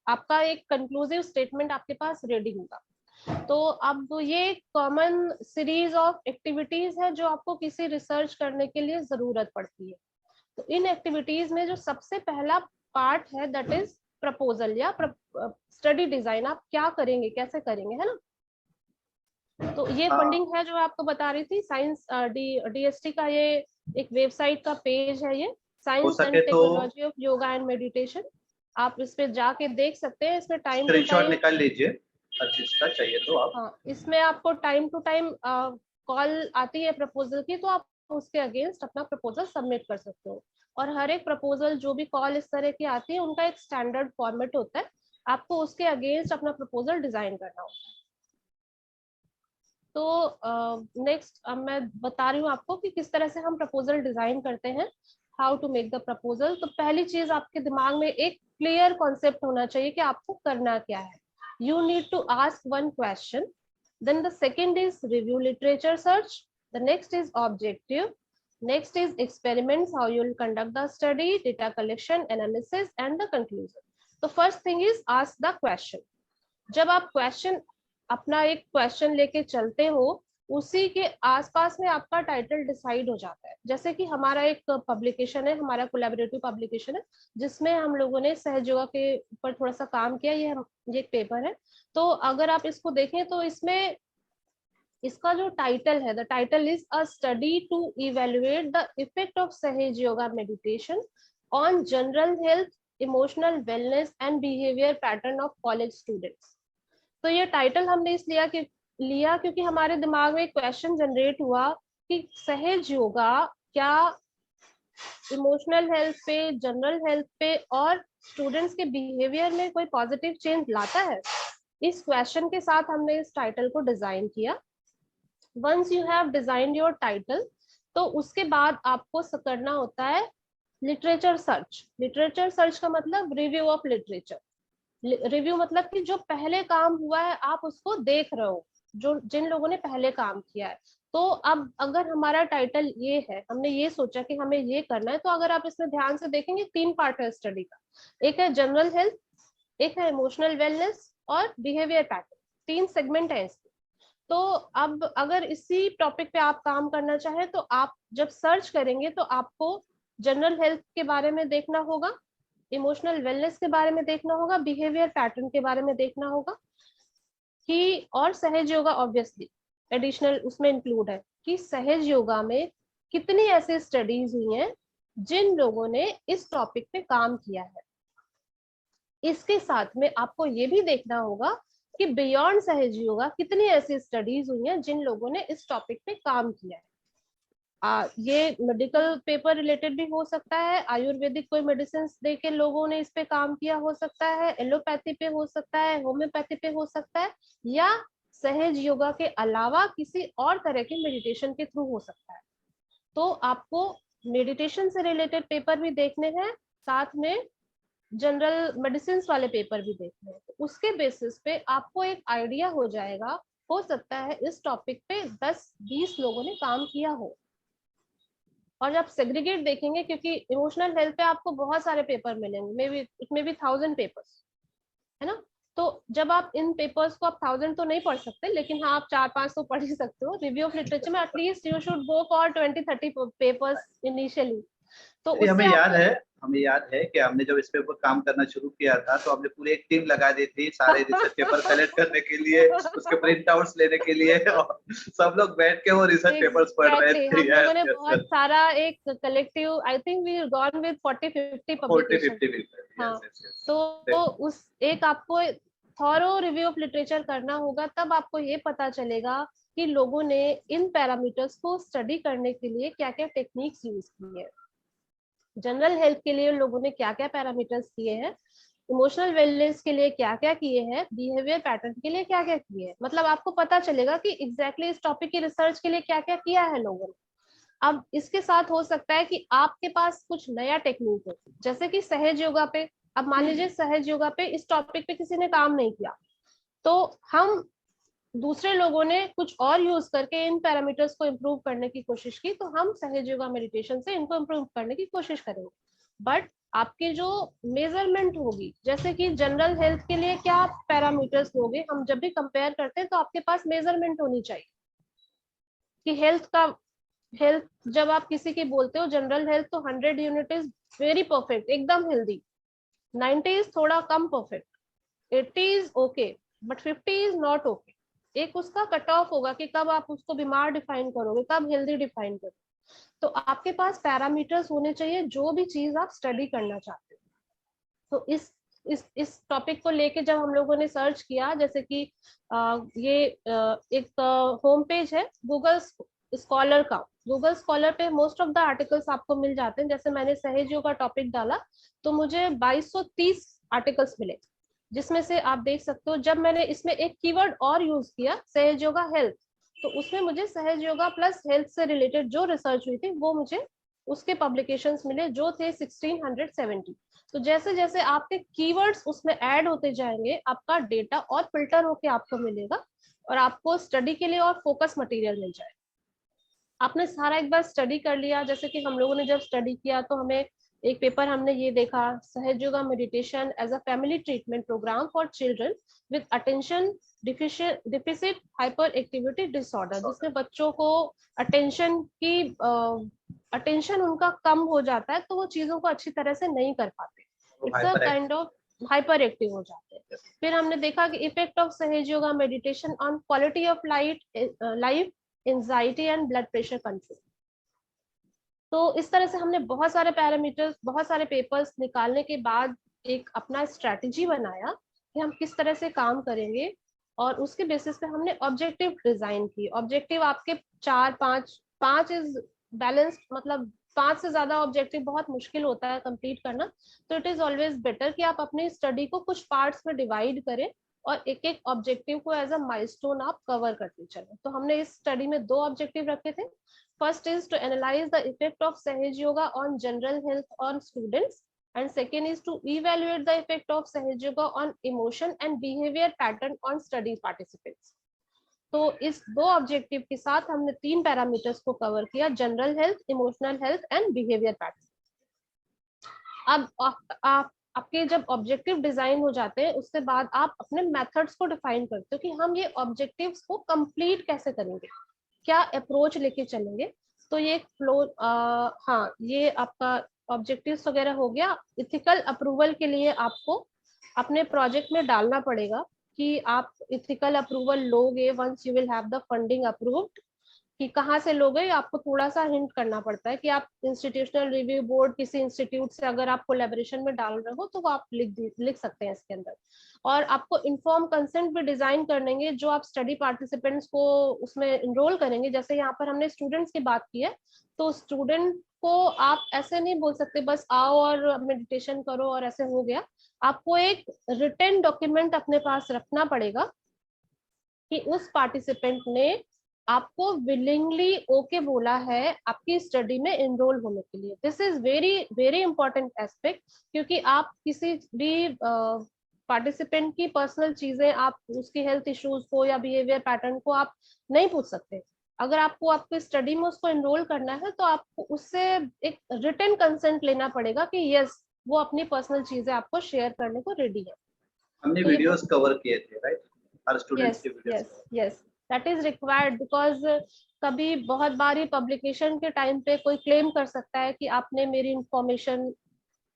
आपका एक कंक्लूसिव स्टेटमेंट आपके पास रेडी होगा। तो अब ये कॉमन सीरीज ऑफ एक्टिविटीज है जो आपको किसी रिसर्च करने के लिए जरूरत पड़ती है। तो इन एक्टिविटीज में जो सबसे पहला पार्ट है, दैट इज प्रपोजल या स्टडी डिजाइन। आप क्या करेंगे, कैसे करेंगे, है ना। तो ये फंडिंग है जो आपको बता रही थी, साइंस डीएसटी का ये एक वेबसाइट का पेज है, ये science and technology of yoga and meditation. आप इस पे जाके देख सकते हैं। इसमें टाइम टू स्क्रीनशॉट निकाल लीजिए हर चीज का चाहिए तो आप। हाँ, इसमें आपको टाइम टू टाइम कॉल आती है प्रपोजल की, तो आप उसके अगेंस्ट अपना प्रपोजल सबमिट कर सकते हो। और हर एक प्रपोजल जो भी कॉल इस तरह की आती है, उनका एक स्टैंडर्ड फॉर्मेट होता है, आपको उसके अगेंस्ट अपना प्रपोजल डिजाइन करना होता है। तो नेक्स्ट अब मैं बता रही हूँ आपको कि किस तरह से हम प्रपोजल डिजाइन करते हैं, how to make the proposal. तो पहली चीज आपके दिमाग में एक क्लियर कॉन्सेप्ट होना चाहिए कि आपको करना क्या है। You need to ask one question, then the second is review literature search, the next is objective, next is experiments, how you will conduct the study, data collection, analysis and the conclusion. तो first thing is ask the question. जब आप question अपना एक question लेके चलते हो, उसी के आसपास में आपका टाइटल डिसाइड हो जाता है। जैसे कि हमारा एक पब्लिकेशन है, हमारा कोलैबोरेटिव पब्लिकेशन है, जिसमें हम लोगों ने सहयोगा के ऊपर थोड़ा सा काम किया। ये एक पेपर है। तो अगर आप इसको देखें तो इसमें इसका जो टाइटल है, the title is a study to evaluate the effect of Sahaj yoga meditation on general health, emotional wellness and behaviour pattern of college students. तो ये टाइटल हमने इसलिए लिया क्योंकि हमारे दिमाग में एक क्वेश्चन जनरेट हुआ कि सहज योगा क्या इमोशनल हेल्थ पे, जनरल हेल्थ पे और स्टूडेंट्स के बिहेवियर में कोई पॉजिटिव चेंज लाता है। इस क्वेश्चन के साथ हमने इस टाइटल को डिजाइन किया। Once you have design your title, तो उसके बाद आपको करना होता है लिटरेचर सर्च। लिटरेचर सर्च का मतलब रिव्यू ऑफ लिटरेचर। रिव्यू मतलब कि जो पहले काम हुआ है आप उसको देख रहे हो, जो जिन लोगों ने पहले काम किया है। तो अब अगर हमारा टाइटल ये है, हमने ये सोचा कि हमें ये करना है, तो अगर आप इसमें ध्यान से देखेंगे 3 पार्ट है स्टडी का। एक है जनरल हेल्थ, एक है इमोशनल वेलनेस और बिहेवियर पैटर्न, 3 सेगमेंट है इसके। तो अब अगर इसी टॉपिक पे आप काम करना चाहें तो आप जब सर्च करेंगे तो आपको जनरल हेल्थ के बारे में देखना होगा, इमोशनल वेलनेस के बारे में देखना होगा, बिहेवियर पैटर्न के बारे में देखना होगा कि, और सहज योगा ऑब्वियसली एडिशनल उसमें इंक्लूड है कि सहज योगा में कितनी ऐसी स्टडीज हुई हैं जिन लोगों ने इस टॉपिक पे काम किया है। इसके साथ में आपको ये भी देखना होगा कि बियॉन्ड सहज योगा कितनी ऐसी स्टडीज हुई हैं जिन लोगों ने इस टॉपिक पे काम किया है। ये मेडिकल पेपर रिलेटेड भी हो सकता है, आयुर्वेदिक कोई मेडिसिन दे के लोगों ने इस पे काम किया हो सकता है, एलोपैथी पे हो सकता है, होम्योपैथी पे हो सकता है, या सहज योगा के अलावा किसी और तरह के मेडिटेशन के थ्रू हो सकता है। तो आपको मेडिटेशन से रिलेटेड पेपर भी देखने हैं, साथ में जनरल मेडिसिन वाले पेपर भी देखने हैं। तो उसके बेसिस पे आपको एक आइडिया हो जाएगा, हो सकता है इस टॉपिक पे 10-20 लोगों ने काम किया हो। और जब सेग्रीगेट देखेंगे, क्योंकि इमोशनल हेल्थ पे आपको बहुत सारे पेपर मिलेंगे, may be it may be 1000 papers, है ना। तो जब आप इन पेपर्स को, आप 1000 तो नहीं पढ़ सकते, लेकिन हाँ आप 4-5 तो पढ़ ही सकते हो। रिव्यू ऑफ लिटरेचर में at least you should go for 20-30 papers initially. तो हमें उससे याद है, हमें याद है कि हमने जब इस पे ऊपर काम करना शुरू किया था तो हमने पूरी एक टीम लगा दी थी सारे रिसर्च पेपर कलेक्ट करने के लिए, उसके प्रिंट आउट्स लेने के लिए, और सब लोग बैठ के वो रिसर्च पेपर्स पढ़ रहे थे। हम लोगों ने बहुत सारा एक collective, I think we gone with 40-50 publication. हाँ, तो उस एक आपको थॉरो रिव्यू ऑफ लिटरेचर करना होगा, तब आपको ये पता चलेगा कि लोगों ने इन पैरामीटर्स को स्टडी करने के लिए क्या क्या टेक्निक्स यूज की है। जनरल हेल्थ के लिए लोगों ने क्या क्या पैरामीटर्स किए हैं, इमोशनल वेलनेस के लिए क्या क्या किए हैं, बिहेवियर पैटर्न के लिए क्या क्या किए हैं। मतलब आपको पता चलेगा कि एग्जैक्टली इस टॉपिक की रिसर्च के लिए क्या क्या किया है लोगों ने। अब इसके साथ हो सकता है कि आपके पास कुछ नया टेक्निक हो, जैसे कि सहज योगा पे। अब मान लीजिए सहज योगा पे इस टॉपिक पे किसी ने काम नहीं किया, तो हम दूसरे लोगों ने कुछ और यूज करके इन पैरामीटर्स को इम्प्रूव करने की कोशिश की, तो हम सहज योगा मेडिटेशन से इनको इम्प्रूव करने की कोशिश करेंगे। बट आपकी जो मेजरमेंट होगी, जैसे कि जनरल हेल्थ के लिए क्या पैरामीटर्स लोगे, हम जब भी कंपेयर करते हैं तो आपके पास मेजरमेंट होनी चाहिए कि हेल्थ जब आप किसी की बोलते हो जनरल हेल्थ, तो 100 यूनिट इज वेरी परफेक्ट, एकदम हेल्दी, 90 इज थोड़ा कम perfect, 80 is okay, but 50 is not okay. एक उसका कट ऑफ होगा कि कब आप उसको बीमार डिफाइन करोगे, कब हेल्दी डिफाइन करोगे। तो आपके पास पैरामीटर्स होने चाहिए जो भी चीज आप स्टडी करना चाहते हो। तो इस टॉपिक को लेके जब हम लोगों ने सर्च किया, जैसे कि ये एक होम पेज है गूगल स्कॉलर का, गूगल स्कॉलर पे मोस्ट ऑफ द आर्टिकल्स आपको मिल जाते हैं। जैसे मैंने सहज योगा टॉपिक डाला तो मुझे 2230 आर्टिकल्स मिले, जिसमें से आप देख सकते हो जब मैंने इसमें एक कीवर्ड और यूज किया सहज योगा हेल्थ, तो उसमें मुझे सहज योगा प्लस हेल्थ से रिलेटेड जो रिसर्च हुई थी वो मुझे उसके पब्लिकेशंस मिले, जो थे 1670। तो जैसे जैसे आपके कीवर्ड्स उसमें ऐड होते जाएंगे, आपका डेटा और फिल्टर होके आपको मिलेगा और आपको स्टडी के लिए और फोकस मटेरियल मिल जाएगा। आपने सारा एक बार स्टडी कर लिया, जैसे कि हम लोगों ने जब स्टडी किया तो हमें एक पेपर हमने ये देखा, Sahaj yoga meditation as a family treatment program for children with attention deficit hyper activity disorder, जिसमें बच्चों को अटेंशन उनका कम हो जाता है, तो वो चीजों को अच्छी तरह से नहीं कर पाते, it's a kind of hyper active हो जाते हैं। फिर हमने देखा कि effect of Sahaj yoga meditation on quality of life, anxiety and blood pressure control. तो इस तरह से हमने बहुत सारे पैरामीटर्स, बहुत सारे पेपर्स निकालने के बाद एक अपना स्ट्रैटेजी बनाया कि हम किस तरह से काम करेंगे, और उसके बेसिस पे हमने ऑब्जेक्टिव डिजाइन की। ऑब्जेक्टिव आपके 4-5 इज बैलेंस्ड, मतलब 5 से ज्यादा ऑब्जेक्टिव बहुत मुश्किल होता है कंप्लीट करना। तो इट इज ऑलवेज बेटर कि आप अपनी स्टडी को कुछ पार्ट्स में डिवाइड करें और एक एक ऑब्जेक्टिव को एज अ माइलस्टोन आप कवर करते चले। तो हमने इस स्टडी में 2 ऑब्जेक्टिव रखे थे। First is to analyze the effect of Sahaj Yoga on general health on students, and second is to evaluate the effect of Sahaj Yoga on emotion and behavior pattern on study participants. तो इस 2 objective के साथ हमने 3 parameters को cover किया, general health, emotional health and behaviour pattern. अब आप आपके जब ऑब्जेक्टिव डिजाइन हो जाते हैं उसके बाद आप अपने मेथड्स को डिफाइन करते हो कि हम ये ऑब्जेक्टिव्स को कंप्लीट कैसे करेंगे, क्या अप्रोच लेके चलेंगे। तो ये फ्लो हाँ, ये आपका ऑब्जेक्टिव्स वगैरह हो गया। इथिकल अप्रूवल के लिए आपको अपने प्रोजेक्ट में डालना पड़ेगा कि आप इथिकल अप्रूवल लोगे once you will have the funding approved. कि कहाँ से लोगे, आपको थोड़ा सा हिंट करना पड़ता है कि आप इंस्टीट्यूशनल रिव्यू बोर्ड किसी इंस्टीट्यूट से अगर आप कोलैबोरेशन में डाल रहे हो तो वो आप लिख सकते हैं इसके अंदर। और आपको इन्फॉर्म कंसेंट भी डिजाइन करेंगे जो आप स्टडी पार्टिसिपेंट्स को उसमें इनरोल करेंगे। जैसे यहाँ पर हमने स्टूडेंट्स की बात की है, तो स्टूडेंट को आप ऐसे नहीं बोल सकते बस आओ और मेडिटेशन करो और ऐसे हो गया। आपको एक रिटन डॉक्यूमेंट अपने पास रखना पड़ेगा कि उस पार्टिसिपेंट ने आपको विलिंगली ओके बोला है आपकी स्टडी में एनरोल होने के लिए। This is very very important aspect, क्योंकि आप किसी भी पार्टिसिपेंट की पर्सनल चीजें, आप उसकी हेल्थ इश्यूज को या बिहेवियर पैटर्न को आप नहीं पूछ सकते। अगर आपको आपकी स्टडी में उसको एनरोल करना है तो आपको उससे एक रिटन कंसेंट लेना पड़ेगा कि यस वो अपनी पर्सनल चीजें आपको शेयर करने को रेडी है। हमने तो ये वीडियोस कवर किए थे, राइट? हर स्टूडेंट्स यस के videos. Yes yes that is required, because कभी बहुत बारी पब्लिकेशन के टाइम पे कोई क्लेम कर सकता है कि आपने मेरी इंफॉर्मेशन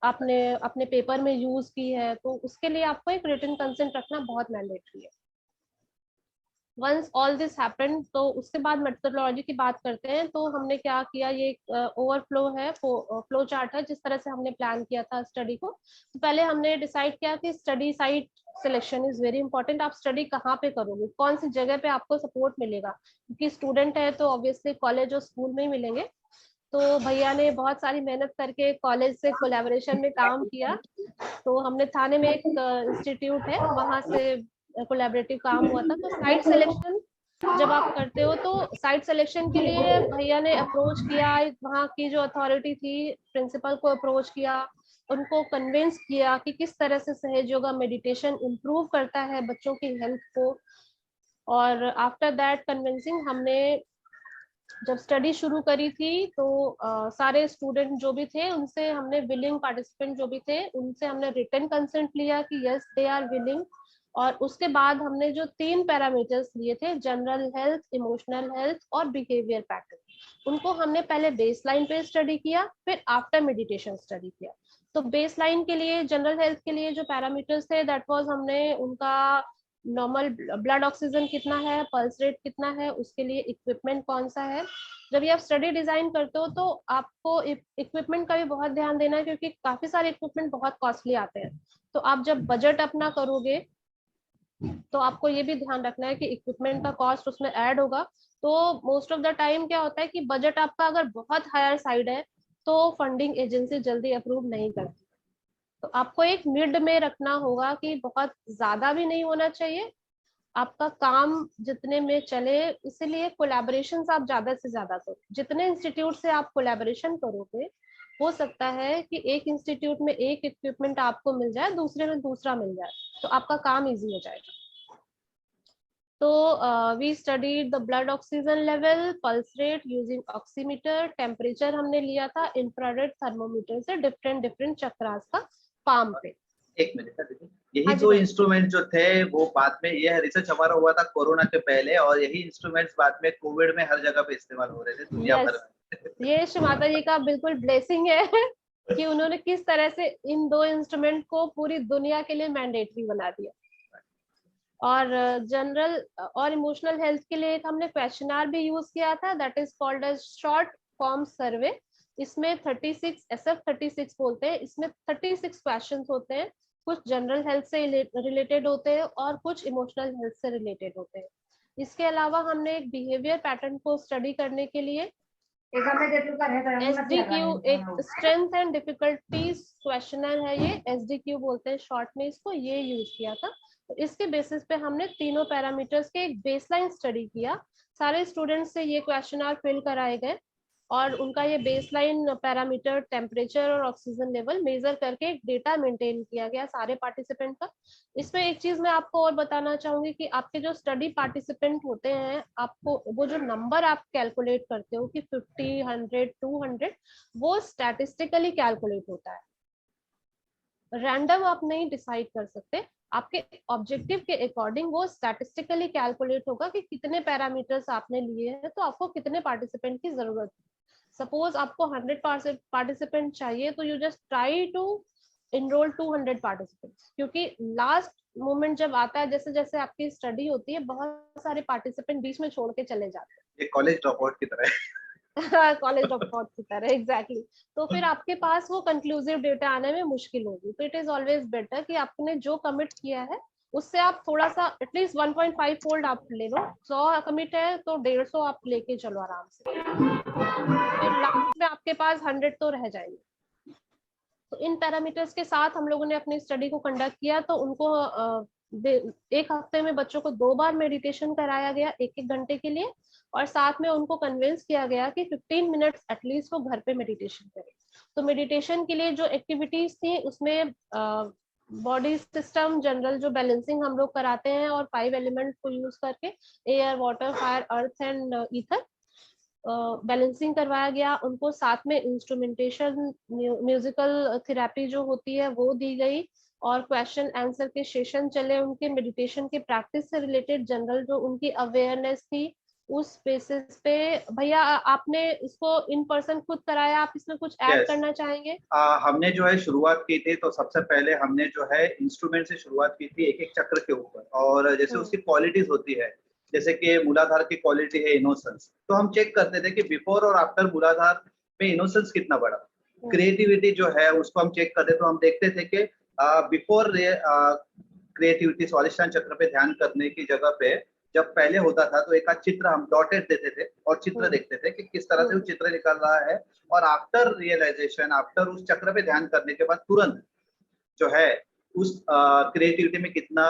आपने अपने पेपर में यूज की है, तो उसके लिए आपको एक रिटन कंसेंट रखना बहुत मैंडेटरी है। वंस ऑल दिस हैपेंड, तो उसके बाद मेथोडोलॉजी की बात करते हैं। तो हमने क्या किया, ये ओवरफ्लो है, फ्लो चार्ट है जिस तरह से हमने प्लान किया था स्टडी को। तो पहले हमने डिसाइड किया कि study site selection is very important. आप स्टडी कहाँ पे करोगे, कौन सी जगह पे आपको सपोर्ट मिलेगा, क्योंकि स्टूडेंट है तो ऑब्वियसली कॉलेज और स्कूल में ही मिलेंगे। तो भैया ने बहुत सारी मेहनत करके कॉलेज से कोलैबोरेशन में काम किया। तो हमने थाने में एक इंस्टीट्यूट है वहां से कोलैबोरेटिव काम हुआ था। तो साइट सिलेक्शन जब आप करते हो तो साइट सिलेक्शन के लिए भैया ने अप्रोच किया, वहाँ की जो अथॉरिटी थी प्रिंसिपल को अप्रोच किया, उनको कन्विंस किया कि किस तरह से सहज योगा मेडिटेशन इम्प्रूव करता है बच्चों की हेल्थ को। और आफ्टर दैट कन्विंसिंग हमने जब स्टडी शुरू करी थी तो सारे स्टूडेंट जो भी थे उनसे हमने विलिंग पार्टिसिपेंट जो भी थे उनसे हमने रिटन कंसेंट लिया कि यस दे आर विलिंग। और उसके बाद हमने जो 3 पैरामीटर्स लिए थे, जनरल हेल्थ, इमोशनल हेल्थ और बिहेवियर पैटर्न, उनको हमने पहले बेसलाइन पे स्टडी किया, फिर आफ्टर मेडिटेशन स्टडी किया। तो बेसलाइन के लिए, जनरल हेल्थ के लिए जो पैरामीटर्स थे दैट वाज हमने उनका नॉर्मल ब्लड ऑक्सीजन कितना है, पल्स रेट कितना है, उसके लिए इक्विपमेंट कौन सा है। जब ये आप स्टडी डिजाइन करते हो तो आपको इक्विपमेंट का भी बहुत ध्यान देना है, क्योंकि काफी सारे इक्विपमेंट बहुत कॉस्टली आते हैं। तो आप जब बजट अपना करोगे तो आपको ये भी ध्यान रखना है कि इक्विपमेंट का कॉस्ट उसमें ऐड होगा। तो मोस्ट ऑफ द टाइम क्या होता है कि बजट आपका अगर बहुत हायर साइड है तो फंडिंग एजेंसी जल्दी अप्रूव नहीं करती। तो आपको एक मिड में रखना होगा कि बहुत ज्यादा भी नहीं होना चाहिए, आपका काम जितने में चले। इसीलिए कोलैबोरेशंस आप ज्यादा से ज्यादा करो। जितने इंस्टीट्यूट से आप कोलैबोरेशन करोगे, हो सकता है कि एक इंस्टीट्यूट में एक इक्विपमेंट आपको मिल जाए, दूसरे में दूसरा मिल जाए, तो आपका काम इजी हो जाएगा। तो we studied the blood oxygen level, pulse rate using oximeter, temperature हमने लिया था इंफ्रारेड थर्मोमीटर से डिफरेंट डिफरेंट चक्रास का पाम पे। एक मिनट दीदी, यही दो इंस्ट्रूमेंट जो थे वो बाद में, यह रिसर्च हमारा हुआ था कोरोना के पहले, और यही इंस्ट्रूमेंट्स बाद में कोविड में हर जगह पे इस्तेमाल हो रहे थे दुनिया भर में। ये श्रीमाता जी का बिल्कुल ब्लेसिंग है कि उन्होंने किस तरह से इन 2 इंस्ट्रूमेंट को पूरी दुनिया के लिए मैंडेटरी बना दिया। और जनरल और इमोशनल हेल्थ के लिए एक हमने क्वेश्चनर भी यूज किया था, that is called as short form survey. इसमें 36 SF36 बोलते हैं, इसमें 36 क्वेश्चंस होते हैं। कुछ जनरल हेल्थ से रिलेटेड होते हैं और कुछ इमोशनल हेल्थ से रिलेटेड होते हैं। इसके अलावा हमने एक बिहेवियर पैटर्न को स्टडी करने के लिए SDQ, एक स्ट्रेंथ एंड डिफिकल्टीज क्वेश्चनर है, ये SDQ बोलते हैं शॉर्ट में इसको, ये यूज किया था। तो इसके बेसिस पे हमने तीनों पैरामीटर्स के एक बेसलाइन स्टडी किया। सारे स्टूडेंट्स से ये क्वेश्चनर फिल कराए गए और उनका ये बेसलाइन पैरामीटर टेम्परेचर और ऑक्सीजन लेवल मेजर करके एक डेटा मेंटेन किया गया सारे पार्टिसिपेंट का। इसमें एक चीज मैं आपको और बताना चाहूंगी कि आपके जो स्टडी पार्टिसिपेंट होते हैं, आपको वो जो नंबर आप कैलकुलेट करते हो कि 50, 100, 200, वो स्टैटिस्टिकली कैलकुलेट होता है, रैंडम आप नहीं डिसाइड कर सकते। आपके ऑब्जेक्टिव के अकॉर्डिंग वो स्टैटिस्टिकली कैलकुलेट होगा कि कितने पैरामीटर्स आपने लिए हैं तो आपको कितने पार्टिसिपेंट की जरूरत है। सपोज आपको 100 पार्टिसिपेंट चाहिए तो you just try to enroll 200 participants, क्योंकि लास्ट मोमेंट जब आता है, जैसे जैसे आपकी स्टडी होती है, बहुत सारे पार्टिसिपेंट बीच में छोड़ के चले जाते हैं। ये कॉलेज ड्रॉप आउट की तरह है। कॉलेज ऑफ थॉट की तरह, एग्जैक्टली। तो फिर आपके पास वो कंक्लूसिव डेटा आने में मुश्किल होगी। तो इट इज ऑलवेज बेटर कि आपने जो कमिट किया है उससे आप थोड़ा सा एटलीस्ट 1.5 फोल्ड आप ले लो। 100 कमिट है तो 150 आप लेके चलो आराम से, फिर लास्ट में आपके पास 100 तो रह जाएंगे। तो इन पैरामीटर्स के साथ हम लोगों ने अपनी स्टडी को कंडक्ट किया। तो उनको एक हफ्ते में बच्चों को 2 बार मेडिटेशन कराया गया 1-1 घंटे के लिए, और साथ में उनको कन्विंस किया गया कि 15 मिनट्स एटलीस्ट वो घर पे मेडिटेशन करें। तो मेडिटेशन के लिए जो एक्टिविटीज थी उसमें बॉडी सिस्टम जनरल जो बैलेंसिंग हम लोग कराते हैं, और 5 एलिमेंट को यूज करके air, water, fire, earth and ether balancing करवाया गया उनको। साथ में इंस्ट्रूमेंटेशन, म्यूजिकल थेरेपी जो होती है वो दी गई, और क्वेश्चन आंसर के सेशन चले उनके मेडिटेशन के प्रैक्टिस से रिलेटेड जनरल जो उनकी अवेयरनेस थी उस बेसिस पे। भैया आपने इसको इन पर्सन खुद कराया, आप इसमें कुछ ऐड Yes. करना चाहेंगे? हमने जो है शुरुआत की थी, तो सबसे पहले हमने जो है इंस्ट्रूमेंट से शुरुआत की थी, एक एक चक्र के ऊपर, और जैसे उसकी क्वालिटीज होती है, जैसे कि मूलाधार की क्वालिटी है इनोसेंस, तो हम चेक करते थे कि बिफोर और आफ्टर मूलाधार में इनोसेंस कितना बढ़ा। क्रिएटिविटी जो है उसको हम चेक करते, तो हम देखते थे कि बिफोर क्रिएटिविटी स्वादिष्टान चक्र पे ध्यान करने की जगह पे जब पहले होता था तो एक आध चित्र हम डॉटेड देते थे और चित्र देखते थे कि किस तरह से वो चित्र निकल रहा है, और आफ्टर रियलाइजेशन, आफ्टर उस चक्र पे ध्यान करने के बाद तुरंत जो है उस क्रिएटिविटी में कितना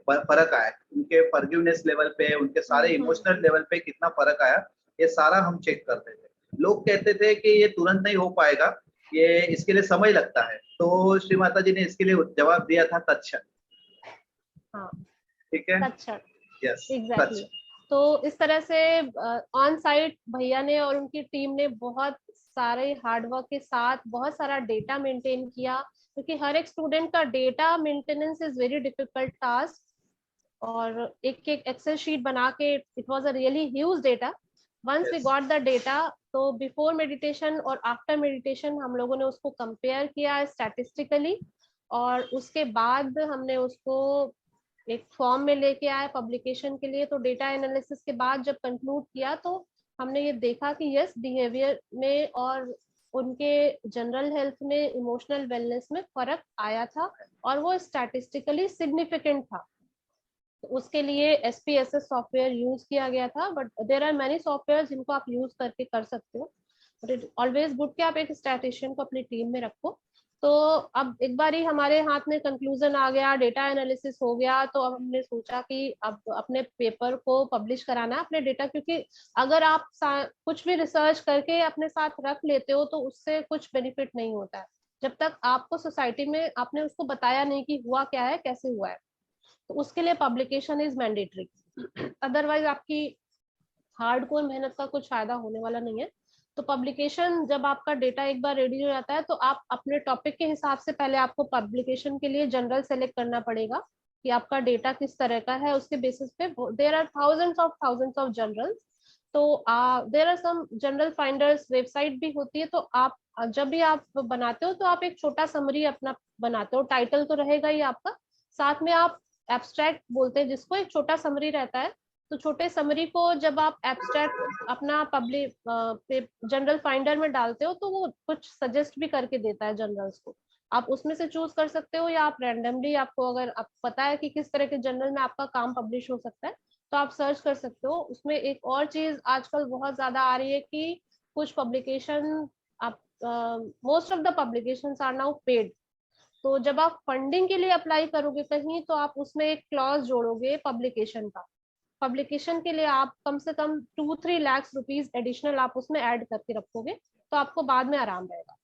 फर्क आया, उनके फॉरगिवनेस लेवल पे, उनके सारे इमोशनल लेवल पे कितना फर्क आया, ये सारा हम चेक करते थे। लोग कहते थे कि ये तुरंत नहीं हो पाएगा, ये इसके लिए समय लगता है, तो श्री माता जी ने इसके लिए जवाब दिया था तत्क्षण। हाँ, ठीक है, तत्क्षण, यस, एग्जैक्टली। तो इस तरह से ऑन साइट भैया ने और उनकी टीम ने बहुत सारे हार्डवर्क के साथ बहुत सारा डेटा मेंटेन किया, क्योंकि हर एक स्टूडेंट का data maintenance is very difficult task, और एक एक एक्सेल शीट बना के it was a really huge data. Once we got the data, तो बिफोर मेडिटेशन और आफ्टर मेडिटेशन हम लोगों ने उसको कंपेयर किया स्टैटिस्टिकली, और उसके बाद हमने उसको एक फॉर्म में लेके आए पब्लिकेशन के लिए। तो डेटा एनालिसिस के बाद जब कंक्लूड किया तो हमने ये देखा कि यस, बिहेवियर में और उनके जनरल हेल्थ में, इमोशनल वेलनेस में फर्क आया था, और वो स्टैटिस्टिकली सिग्निफिकेंट था। तो उसके लिए SPSS सॉफ्टवेयर यूज किया गया था, but there are many software जिनको आप यूज करके कर सकते हो, बट इट ऑलवेज गुड कि आप एक स्टैटिस्टिशियन को अपनी टीम में रखो। तो अब एक बार ही हमारे हाथ में कंक्लूजन आ गया, डेटा एनालिसिस हो गया, तो अब हमने सोचा कि अब अपने पेपर को पब्लिश कराना है अपने डेटा, क्योंकि अगर आप कुछ भी रिसर्च करके अपने साथ रख लेते हो तो उससे कुछ बेनिफिट नहीं होता है जब तक आपको सोसाइटी में आपने उसको बताया नहीं कि हुआ क्या है, कैसे हुआ है। तो उसके लिए पब्लिकेशन इज मैंडेटरी, अदरवाइज आपकी हार्डकोर मेहनत का कुछ फायदा होने वाला नहीं है। तो पब्लिकेशन, जब आपका डेटा एक बार रेडी हो जाता है तो आप अपने टॉपिक के हिसाब से पहले आपको पब्लिकेशन के लिए जनरल सेलेक्ट करना पड़ेगा कि आपका डेटा किस तरह का है। उसके बेसिस पे there are thousands of journals, तो there are some journal finders website भी होती है। तो आप जब भी आप बनाते हो तो आप एक छोटा समरी अपना बनाते हो, टाइटल तो रहेगा ही आपका, साथ में आप एब्स्ट्रैक्ट बोलते हैं जिसको, एक छोटा समरी रहता है। तो छोटे समरी को जब आप एब्स्ट्रैक्ट अपना पब्लिक जनरल फाइंडर में डालते हो तो वो कुछ सजेस्ट भी करके देता है जनरल्स को, आप उसमें से चूज कर सकते हो, या आप रैंडमली, आपको अगर आप पता है कि किस तरह के जनरल में आपका काम पब्लिश हो सकता है तो आप सर्च कर सकते हो। उसमें एक और चीज आजकल बहुत ज्यादा आ रही है कि कुछ पब्लिकेशन, आप most of the publications are now paid. तो जब आप फंडिंग के लिए अप्लाई करोगे कहीं तो आप उसमें एक क्लॉज जोड़ोगे पब्लिकेशन का, पब्लिकेशन के लिए आप कम से कम 2-3 लाख रुपीस एडिशनल आप उसमें ऐड करके रखोगे तो आपको बाद में आराम रहेगा।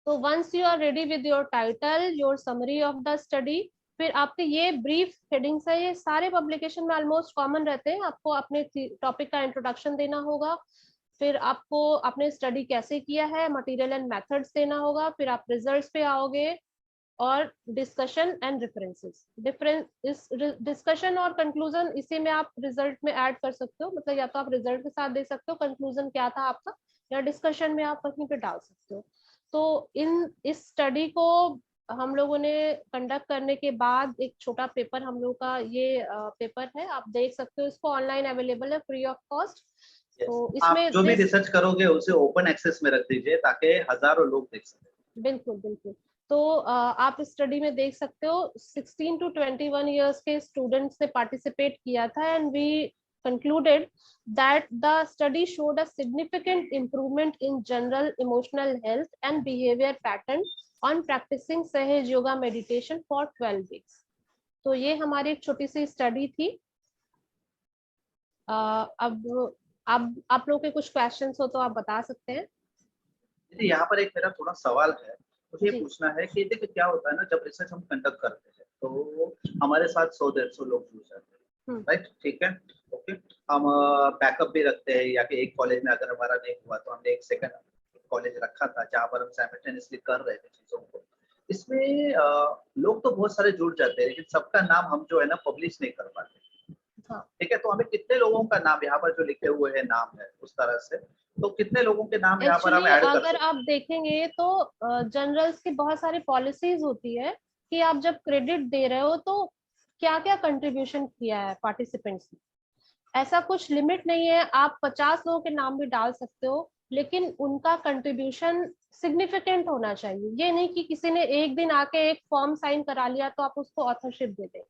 तो once you are ready with your title, your summary of the study, फिर आपके ये ब्रीफ हेडिंग्स है, ये सारे पब्लिकेशन में ऑलमोस्ट कॉमन रहते हैं। आपको अपने टॉपिक का इंट्रोडक्शन देना होगा, फिर आपको अपने स्टडी कैसे किया है, मटेरियल एंड मेथड्स देना होगा, फिर आप रिजल्ट्स पे आओगे और डिस्कशन एंड रेफरेंसेस। इस डिस्कशन और कंक्लूजन इसी में आप रिजल्ट में ऐड कर सकते हो, मतलब या तो आप रिजल्ट के साथ दे सकते हो कंक्लूजन क्या था आपका, या डिस्कशन में आप कहीं पे डाल सकते हो। तो इस स्टडी को हम लोगों ने कंडक्ट करने के बाद एक छोटा पेपर हम लोग का ये पेपर है, आप देख सकते हो, इसको ऑनलाइन अवेलेबल है फ्री ऑफ कॉस्ट। तो आप इसमें जो भी रिसर्च करोगे उसे ओपन एक्सेस में रख दीजिए ताकि हजारों लोग देख सकें। बिल्कुल बिल्कुल। तो आप इस स्टडी में देख सकते हो 16 to 21 इयर्स के स्टूडेंट्स ने पार्टिसिपेट किया था, and we concluded that the study showed a significant improvement in general emotional health and behavior pattern on practicing सहज योगा meditation for 12 weeks। तो ये हमारी एक छोटी सी स्टडी थी। अब आप लोग के कुछ क्वेश्चंस हो तो आप बता सकते हैं। यहाँ पर एक मेरा थोड़ा सवाल है, मुझे जी। पूछना है कि देखिए क्या होता है ना, जब रिसर्च हम कंडक्ट करते हैं तो हमारे साथ 100-150 लोग जुड़ जाते हैं, राइट, ठीक है, ओके। हम बैकअप भी रखते हैं, या कि एक कॉलेज में अगर हमारा नहीं हुआ तो हमने एक सेकंड कॉलेज रखा था जहाँ पर हम साइमल्टेनियसली कर रहे थे चीजों को। इसमें लोग तो बहुत सारे जुड़ जाते हैं, लेकिन सबका नाम हम जो है ना पब्लिश नहीं कर पाते। हाँ। ठीक है, तो हमें कितने लोगों का नाम यहाँ पर जो लिखे हुए हैं नाम है उस तरह से, तो कितने लोगों के नाम यहाँ पर हम ऐड कर सकते अगर आप देखेंगे तो जनरल्स की बहुत सारी पॉलिसीज होती है कि आप जब क्रेडिट दे रहे हो तो क्या क्या कंट्रीब्यूशन किया है पार्टिसिपेंट्स ने, ऐसा कुछ लिमिट नहीं है। आप 50 लोगों के नाम भी डाल सकते हो, लेकिन उनका कंट्रीब्यूशन सिग्निफिकेंट होना चाहिए। ये नहीं कि किसी ने एक दिन आके एक फॉर्म साइन करा लिया तो आप उसको ऑथरशिप दे दें,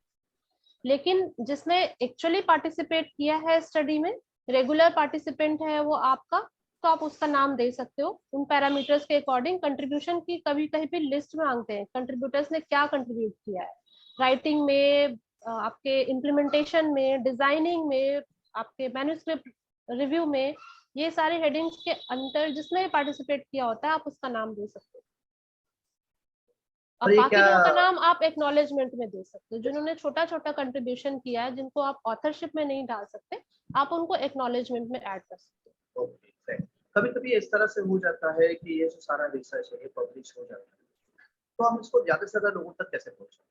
लेकिन जिसने एक्चुअली पार्टिसिपेट किया है स्टडी में, रेगुलर पार्टिसिपेंट है वो आपका, तो आप उसका नाम दे सकते हो। उन पैरामीटर्स के अकॉर्डिंग कंट्रीब्यूशन की कभी कहीं भी लिस्ट मांगते हैं, कंट्रीब्यूटर्स ने क्या कंट्रीब्यूट किया है राइटिंग में, आपके इम्प्लीमेंटेशन में, डिजाइनिंग में, आपके मैन्युस्क्रिप्ट रिव्यू में, ये सारे हेडिंग्स के अंदर जिसने पार्टिसिपेट किया होता है आप उसका नाम दे सकते हो। अब बाकी लोगों का नाम आप एक्नॉलेजमेंट में दे सकते हो, जिन्होंने छोटा छोटा कंट्रीब्यूशन किया है, जिनको आप ऑथरशिप में नहीं डाल सकते, आप उनको एक्नॉलेजमेंट में ऐड कर सकते हो। कभी कभी इस तरह से हो जाता है कि ये जो सारा रिसर्च है ये पब्लिश हो जाता है, तो हम इसको ज्यादा से ज्यादा लोगों तक कैसे पहुंचाएं?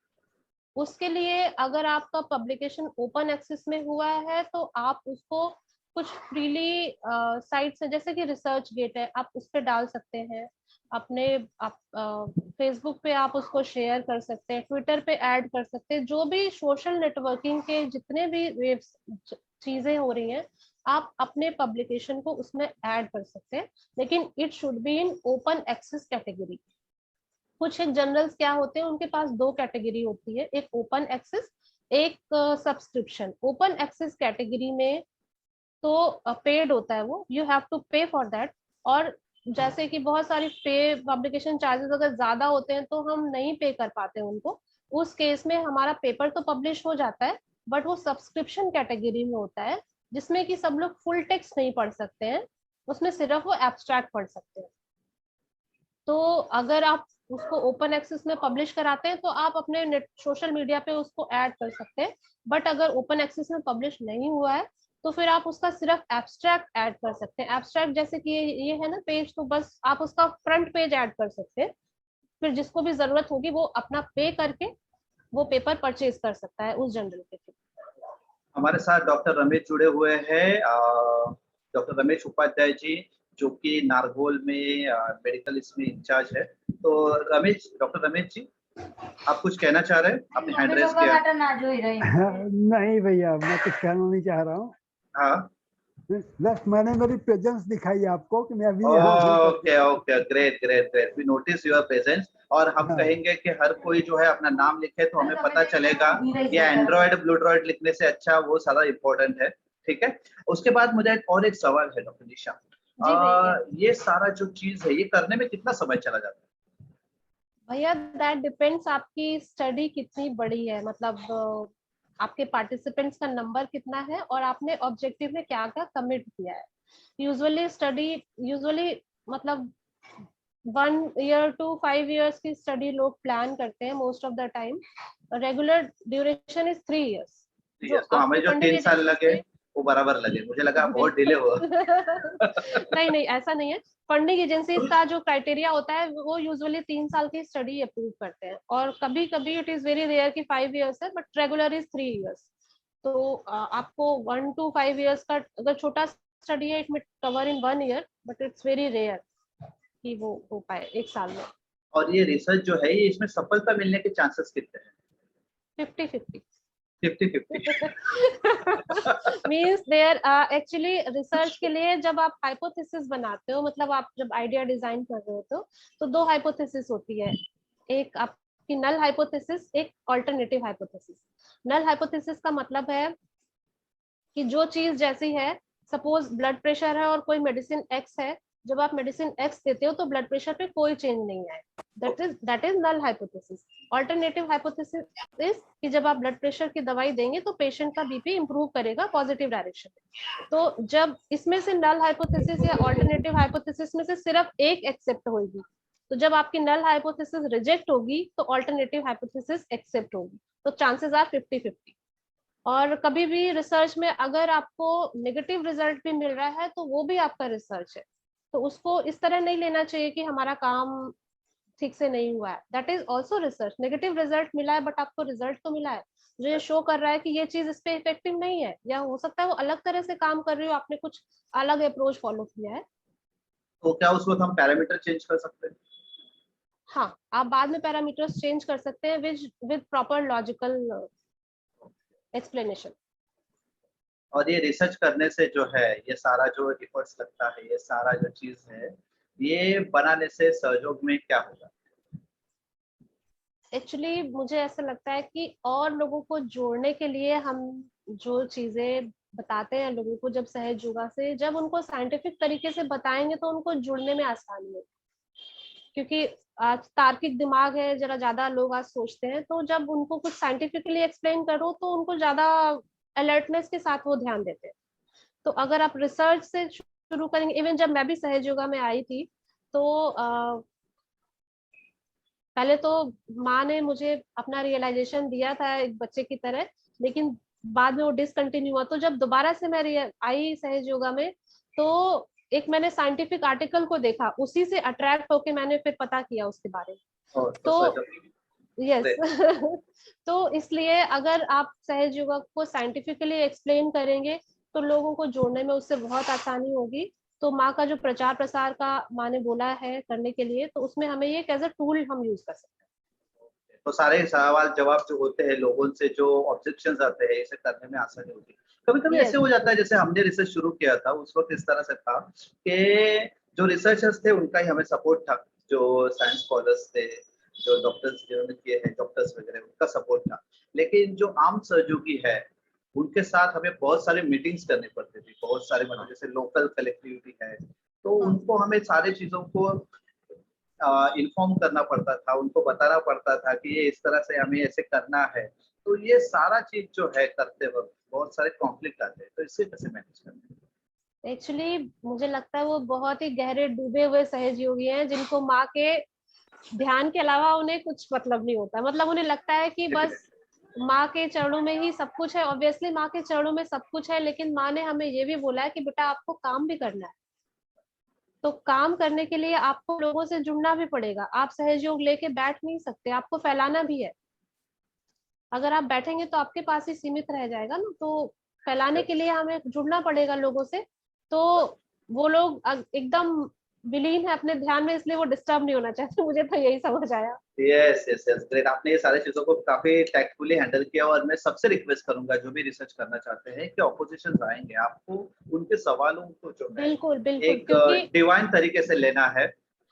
उसके लिए अगर आपका पब्लिकेशन ओपन एक्सेस में हुआ है तो आप उसको कुछ फ्रीली साइट से, जैसे कि रिसर्च गेट है, आप उस पर डाल सकते हैं अपने, आप फेसबुक पे आप उसको शेयर कर सकते हैं, ट्विटर पे ऐड कर सकते हैं, जो भी सोशल नेटवर्किंग के जितने भी चीजें हो रही हैं आप अपने पब्लिकेशन को उसमें ऐड कर सकते हैं, लेकिन it should be in open access category. कुछ एक जनरल्स क्या होते हैं, उनके पास 2 कैटेगरी होती है, एक ओपन एक्सेस, एक सब्सक्रिप्शन। ओपन एक्सेस कैटेगरी में तो पेड होता है वो, यू हैव टू पे फॉर दैट। और जैसे कि बहुत सारी पे पब्लिकेशन चार्जेस अगर ज्यादा होते हैं तो हम नहीं पे कर पाते उनको, उस केस में हमारा पेपर तो पब्लिश हो जाता है, बट वो सब्सक्रिप्शन कैटेगरी में होता है, जिसमें कि सब लोग फुल टेक्स्ट नहीं पढ़ सकते हैं, उसमें सिर्फ वो एब्स्ट्रैक्ट पढ़ सकते हैं। तो अगर आप उसको ओपन एक्सेस में पब्लिश कराते हैं तो आप अपने नेट सोशल मीडिया पे उसको ऐड कर सकते हैं, बट अगर ओपन एक्सेस में पब्लिश नहीं हुआ है तो फिर आप उसका सिर्फ एब्स्ट्रैक्ट ऐड कर सकते हैं। एब्स्ट्रैक्ट जैसे कि ये है ना पेज, तो बस आप उसका फ्रंट पेज ऐड कर सकते हैं, फिर जिसको भी जरूरत होगी वो अपना पे करके वो पेपर परचेज कर सकता है उस जनरल के थ्रू। हमारे साथ डॉक्टर रमेश जुड़े हुए हैं, डॉक्टर रमेश उपाध्याय जी, जो कि नारगोल में मेडिकल इसमें इंचार्ज है। तो डॉक्टर रमेश जी, आप कुछ कहना चाह रहे हैं? आपने हैंड रेज किया। नहीं भैया, मैं कुछ कहना नहीं चाह रहा हूँ। हाँ, बस मैंने मेरी प्रेजेंस दिखाई आपको कि मैं अभी यहाँ हूँ। Okay, great, we notice your presence. और हम कहेंगे कि हर कोई जो है अपना नाम लिखे तो हमें पता चलेगा कि एंड्रॉइड ब्लूड्रॉइड लिखने से अच्छा वो सारा इम्पोर्टेंट है, ठीक है। उसके बाद मुझे एक सवाल है डॉक्टर निशा, ये सारा जो चीज है ये करने में कितना समय चला जाता है? भैया दैट डिपेंड्स, आपकी स्टडी कितनी बड़ी है, मतलब आपके पार्टिसिपेंट्स का नंबर कितना है और आपने ऑब्जेक्टिव में क्या क्या कमिट किया है। यूजुअली मतलब 1 year to 5 years की स्टडी लोग प्लान करते हैं most of the time. Regular duration is 3 years। तो हमें जो 3 साल लगे वो बराबर लगे, मुझे लगा बहुत डिले हुआ। नहीं ऐसा नहीं है। फंडिंग एजेंसीज का जो क्राइटेरिया होता है वो यूजुअली 3 साल की स्टडी अप्रूव करते हैं, और कभी कभी इट इज वेरी रेयर कि 5 years है, बट रेगुलर इज 3 years। तो आपको 1 to 5 years का अगर छोटा स्टडी है, it may cover in 1 year, but it's very rare कि वो हो पाए 1 साल में। और ये रिसर्च जो है ये इसमें सफलता मिलने के चांसेस कितने हैं? 50-50 50-50। मीन्स देयर एक्चुअली रिसर्च के लिए जब आप हाइपोथेसिस बनाते हो, मतलब आप जब आइडिया डिजाइन कर रहे हो तो 2 हाइपोथेसिस होती है। एक आपकी नल हाइपोथेसिस, एक ऑल्टरनेटिव हाइपोथेसिस। नल हाइपोथेसिस का मतलब है कि जो चीज जैसी है, सपोज ब्लड प्रेशर है और कोई मेडिसिन एक्स है, जब आप मेडिसिन एक्स देते हो तो ब्लड प्रेशर पे कोई चेंज नहीं आए, that is null hypothesis. Alternative hypothesis is कि जब आप ब्लड प्रेशर की दवाई देंगे तो पेशेंट का बीपी इंप्रूव करेगा पॉजिटिव डायरेक्शन में। तो जब इसमें से नल हाइपोथेसिस या ऑल्टरनेटिव हाइपोथेसिस में से सिर्फ एक एक्सेप्ट होगी, तो जब आपकी नल हाइपोथेसिस रिजेक्ट होगी तो ऑल्टरनेटिव हाइपोथेसिस एक्सेप्ट होगी। तो चांसेस आर 50-50। और कभी भी रिसर्च में अगर आपको नेगेटिव रिजल्ट भी मिल रहा है तो वो भी आपका रिसर्च है, तो उसको इस तरह नहीं लेना चाहिए कि हमारा काम ठीक से नहीं हुआ है। That is also research. Negative result मिला है बट आपको रिजल्ट तो मिला है, जो ये शो कर रहा है कि ये चीज इस पे इफेक्टिव नहीं है, या हो सकता है वो अलग तरह से काम कर रही हो, आपने कुछ अलग अप्रोच फॉलो किया है। तो क्या उस वक्त हम पैरामीटर चेंज कर सकते हैं? हाँ, आप बाद में पैरामीटर्स चेंज कर सकते हैं विद प्रॉपर लॉजिकल एक्सप्लेनेशन। और ये रिसर्च करने से जो है ये सारा जो एफर्ट्स लगता है, ये सारा जो चीज है, ये बनाने से सहयोग में क्या होगा? एक्चुअली मुझे ऐसा लगता है कि और लोगों को जोड़ने के लिए हम जो चीजें बताते हैं लोगों को, जब सहज योगा से जब उनको साइंटिफिक तरीके से बताएंगे तो उनको जुड़ने में आसानी होगी। क्योंकि आज तार्किक दिमाग है, जरा ज्यादा लोग आज सोचते हैं, तो जब उनको कुछ साइंटिफिकली एक्सप्लेन करो तो उनको ज्यादा अलर्टनेस के साथ वो ध्यान देते हैं। तो अगर आप रिसर्च से शुरू करेंगे, इवन जब मैं भी सहज योगा में आई थी तो पहले तो माँ ने मुझे अपना रियलाइजेशन दिया था एक बच्चे की तरह, लेकिन बाद में वो डिसकंटिन्यू हुआ। तो जब दोबारा से मैं आई सहज योगा में, तो एक मैंने साइंटिफिक आर्टिकल को देखा, उसी से अट्रैक्ट होके मैंने फिर पता किया उसके बारे में। और तो सहयोग यस तो इसलिए अगर आप सहज योगा को साइंटिफिकली एक्सप्लेन करेंगे तो लोगों को जोड़ने में उससे बहुत आसानी होगी। तो माँ का जो प्रचार प्रसार का माँ ने बोला है करने के लिए, तो उसमें हमें ये एज अ टूल हम यूज कर सकते हैं। तो सारे सवाल जवाब जो होते हैं लोगों से, जो ऑब्जेक्शंस आते हैं, इसे करने में आसानी होती है। कभी कभी Yes, ऐसे हो जाता है, जैसे हमने रिसर्च शुरू किया था उस वक्त इस तरह से था कि जो रिसर्चर्स थे उनका ही हमें सपोर्ट था, जो साइंस स्कॉलर्स थे, जो डॉक्टर्स जिन्होंने किए हैं, डॉक्टर्स वगैरह, उनका सपोर्ट था। लेकिन जो आम सहयोगी है उनके साथ हमें बहुत सारे मीटिंग्स करनी पड़ती थी, बहुत सारे, मतलब जैसे लोकल कलेक्टिविटी है, तो उनको हमें सारी चीजों को इन्फॉर्म करना पड़ता था, उनको बताना पड़ता था कि ये इस तरह से हमें ऐसे करना है। तो ये सारा चीज जो है करते वक्त बहुत सारे कॉन्फ्लिक्ट आते हैं, तो इससे कैसे मैनेज करते हैं? एक्चुअली मुझे लगता है वो बहुत ही गहरे डूबे हुए सहयोगी हैं, जिनको माँ के ध्यान के अलावा उन्हें कुछ मतलब नहीं होता। मतलब उन्हें लगता है कि बस माँ के चरणों में ही सब कुछ है। ऑब्वियसली माँ के चरणों में सब कुछ है, लेकिन माँ ने हमें ये भी बोला है कि बेटा आपको काम भी करना है। तो काम करने के लिए आपको लोगों से जुड़ना भी पड़ेगा। आप सहयोग लेके बैठ नहीं सकते, आपको फैलाना भी है। अगर आप बैठेंगे तो आपके पास ही सीमित रह जाएगा ना। तो फैलाने के लिए हमें जुड़ना पड़ेगा लोगों से। तो वो लोग एकदम विलीन है अपने ध्यान में, इसलिए वो डिस्टर्ब नहीं होना चाहते। मुझे तो यही समझ आया। Yes yes yes, great. आपने ये सारी चीजों को काफी टैक्टफुली हैंडल किया, और मैं सबसे रिक्वेस्ट करूंगा जो भी रिसर्च करना चाहते हैं कि ऑपोजिशन आएंगे, आपको उनके सवालों को जो है बिल्कुल बिल्कुल, एक क्योंकि डिवाइन तरीके से लेना है।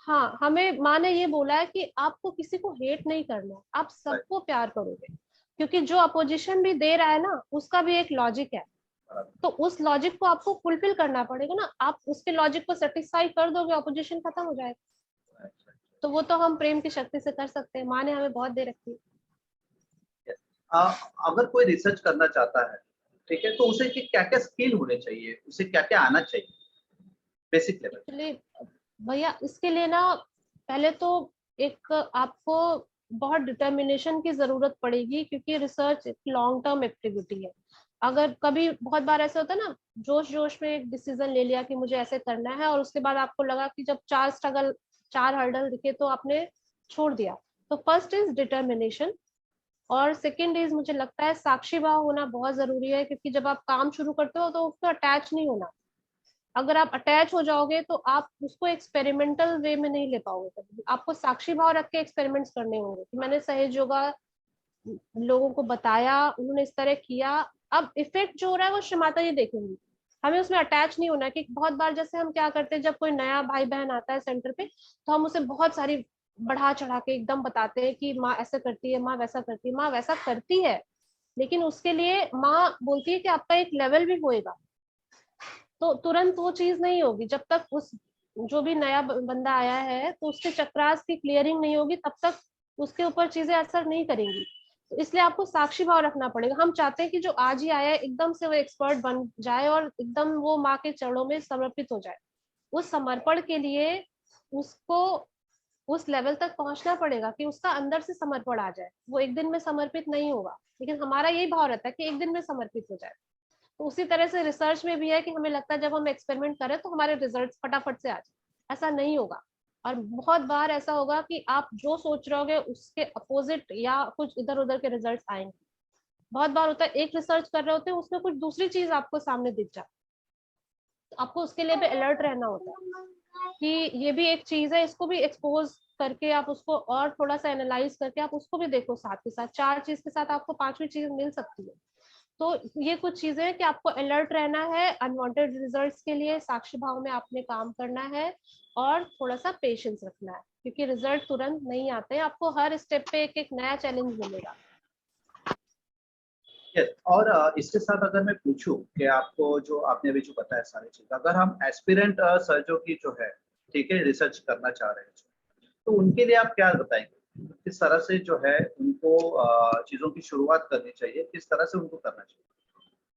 हाँ, हमें माँ ने ये बोला है कि आपको किसी को हेट नहीं करना है, आप सबको प्यार करोगे। क्योंकि जो अपोजिशन भी दे रहा है ना, उसका भी एक लॉजिक है। तो उस लॉजिक को आपको फुलफिल करना पड़ेगा ना। आप उसके लॉजिक को सेटिस्फाई कर दोगे, अपोजिशन खत्म हो जाएगा। तो वो तो हम प्रेम की शक्ति से कर सकते हैं। माँ ने हमें बहुत दे रखी है। अगर कोई रिसर्च करना चाहता है, ठीक है, तो उसे क्या क्या स्किल होने चाहिए, उसे क्या क्या आना चाहिए बेसिक लेवल? एक्चुअली भैया इसके लिए ना पहले तो एक आपको बहुत डिटर्मिनेशन की जरूरत पड़ेगी, क्योंकि रिसर्च एक लॉन्ग टर्म एक्टिविटी है। अगर कभी बहुत बार ऐसा होता है ना, जोश जोश में एक डिसीजन ले लिया कि मुझे ऐसे करना है, और उसके बाद आपको लगा कि जब चार हर्डल दिखे तो आपने छोड़ दिया। तो फर्स्ट इज डिटर्मिनेशन, और सेकंड इज मुझे लगता है साक्षी भाव होना बहुत जरूरी है, क्योंकि जब आप काम शुरू करते हो तो उसको अटैच नहीं होना। अगर आप अटैच हो जाओगे तो आप उसको एक्सपेरिमेंटल वे में नहीं ले पाओगे। कभी आपको साक्षी भाव रख के एक्सपेरिमेंट्स करने होंगे कि मैंने सहज योगा लोगों को बताया, उन्होंने इस तरह किया, अब इफेक्ट जो हो रहा है वो श्रीमाता जी देखेंगी। हमें उसमें अटैच नहीं होना। कि बहुत बार जैसे हम क्या करते हैं, जब कोई नया भाई बहन आता है सेंटर पे, तो हम उसे बहुत सारी बढ़ा चढ़ा के एकदम बताते हैं कि माँ ऐसा करती है, माँ वैसा करती है, माँ वैसा करती है, लेकिन उसके लिए माँ बोलती है कि आपका एक लेवल भी होएगा। तो तुरंत वो चीज नहीं होगी जब तक उस जो भी नया बंदा आया है तो उसके चक्रास की क्लियरिंग नहीं होगी, तब तक उसके ऊपर चीजें असर नहीं करेंगी। तो इसलिए आपको साक्षी भाव रखना पड़ेगा। हम चाहते हैं कि जो आज ही आया है एकदम से वो एक्सपर्ट बन जाए और एकदम वो माँ के चरणों में समर्पित हो जाए। उस समर्पण के लिए उसको उस लेवल तक पहुंचना पड़ेगा कि उसका अंदर से समर्पण आ जाए। वो एक दिन में समर्पित नहीं होगा, लेकिन हमारा यही भाव रहता है कि एक दिन में समर्पित हो जाए। तो उसी तरह से रिसर्च में भी है कि हमें लगता है जब हम एक्सपेरिमेंट करें तो हमारे रिजल्ट्स फटाफट से आ जाए। ऐसा नहीं होगा। और बहुत बार ऐसा होगा कि आप जो सोच रहे होगे उसके अपोजिट या कुछ इधर उधर के रिजल्ट्स आएंगे। बहुत बार होता है एक रिसर्च कर रहे होते हैं, उसमें कुछ दूसरी चीज आपको सामने दिख जाए, तो आपको उसके लिए भी अलर्ट रहना होता है कि ये भी एक चीज है, इसको भी एक्सपोज करके आप उसको और थोड़ा सा एनालाइज करके आप उसको भी देखो। साथ के साथ चार चीज के साथ आपको पांचवी चीज मिल सकती है। तो ये कुछ चीजें हैं कि आपको अलर्ट रहना है अनवांटेड रिजल्ट्स के लिए, साक्षी भाव में आपने काम करना है, और थोड़ा सा पेशेंस रखना है, क्योंकि रिजल्ट तुरंत नहीं आते हैं। आपको हर स्टेप पे एक एक नया चैलेंज मिलेगा। Yes, और इसके साथ अगर मैं पूछूं कि आपको जो आपने अभी जो बताया सारी चीज, अगर हम एस्पिरेंट सर्जो की जो है, ठीक है, रिसर्च करना चाह रहे हैं, तो उनके लिए आप क्या बताएंगे? किस तरह से जो है उनको चीजों की शुरुआत करनी चाहिए, किस तरह से उनको करना चाहिए?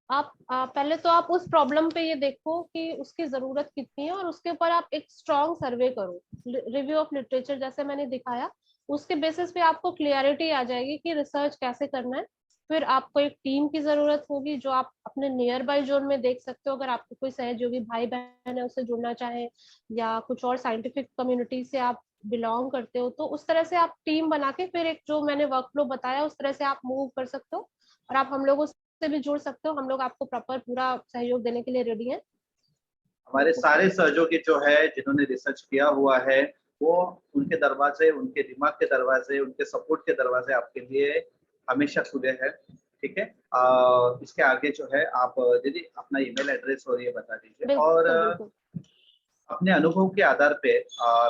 आप पहले तो आप उस प्रॉब्लम पे ये देखो कि उसकी जरूरत कितनी है, और उसके ऊपर आप एक स्ट्रॉन्ग सर्वे करो, रिव्यू ऑफ लिटरेचर जैसे मैंने दिखाया। उसके बेसिस पे आपको क्लियरिटी आ जाएगी कि रिसर्च कैसे करना है। फिर आपको एक टीम की जरूरत होगी जो आप अपने नियर बाय जोन में देख सकते हो। अगर आपको कोई सहयोगी भाई बहन है उससे जुड़ना चाहे, या कुछ और साइंटिफिक कम्युनिटी से आप बिलोंग करते हो, तो उस तरह से आप टीम बना के फिर एक जो मैंने वर्कफ्लो बताया उस तरह से आप मूव कर सकते हो। और आप हम लोगों से भी जुड़ सकते हो, हम लोग आपको प्रॉपर पूरा सहयोग देने के लिए रेडी हैं। हमारे सारे सर्जो के जो है जिन्होंने रिसर्च किया हुआ है, वो उनके दरवाजे, उनके दिमाग के दरवाजे, उनके सपोर्ट के दरवाजे आपके लिए हमेशा खुले हैं, ठीक है। इसके आगे जो है आप दीदी अपना ईमेल एड्रेस और ये बता दीजिए। और बिल्कुल बिल्कुल। अपने अनुभव के आधार पे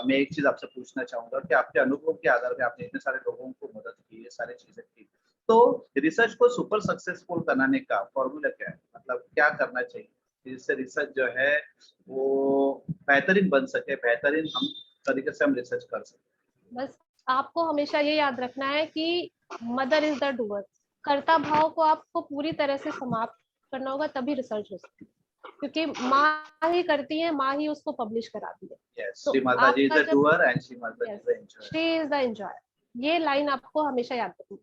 मैं एक चीज आपसे पूछना चाहूंगा कि आपके अनुभव के आधार पे आपने इतने सारे लोगों को मदद की, ये सारी चीजें की, तो रिसर्च को सुपर सक्सेसफुल बनाने का फॉर्मूला क्या है? मतलब क्या करना चाहिए जिससे रिसर्च जो है वो बेहतरीन बन सके, बेहतरीन हम तरीके से हम रिसर्च कर सके? बस आपको हमेशा ये याद रखना है कि मदर इज द डूअर। कर्ता भाव को आपको पूरी तरह से समाप्त करना होगा, तभी रिसर्च हो सकती है, क्योंकि माँ ही करती है, माँ ही उसको पब्लिश कराती है। यस, तो श्री माता जी इज आपका द जब doer and Shri Mata ji yes, is the enjoyer. She is the enjoyer, ये लाइन आपको हमेशा याद रखनी।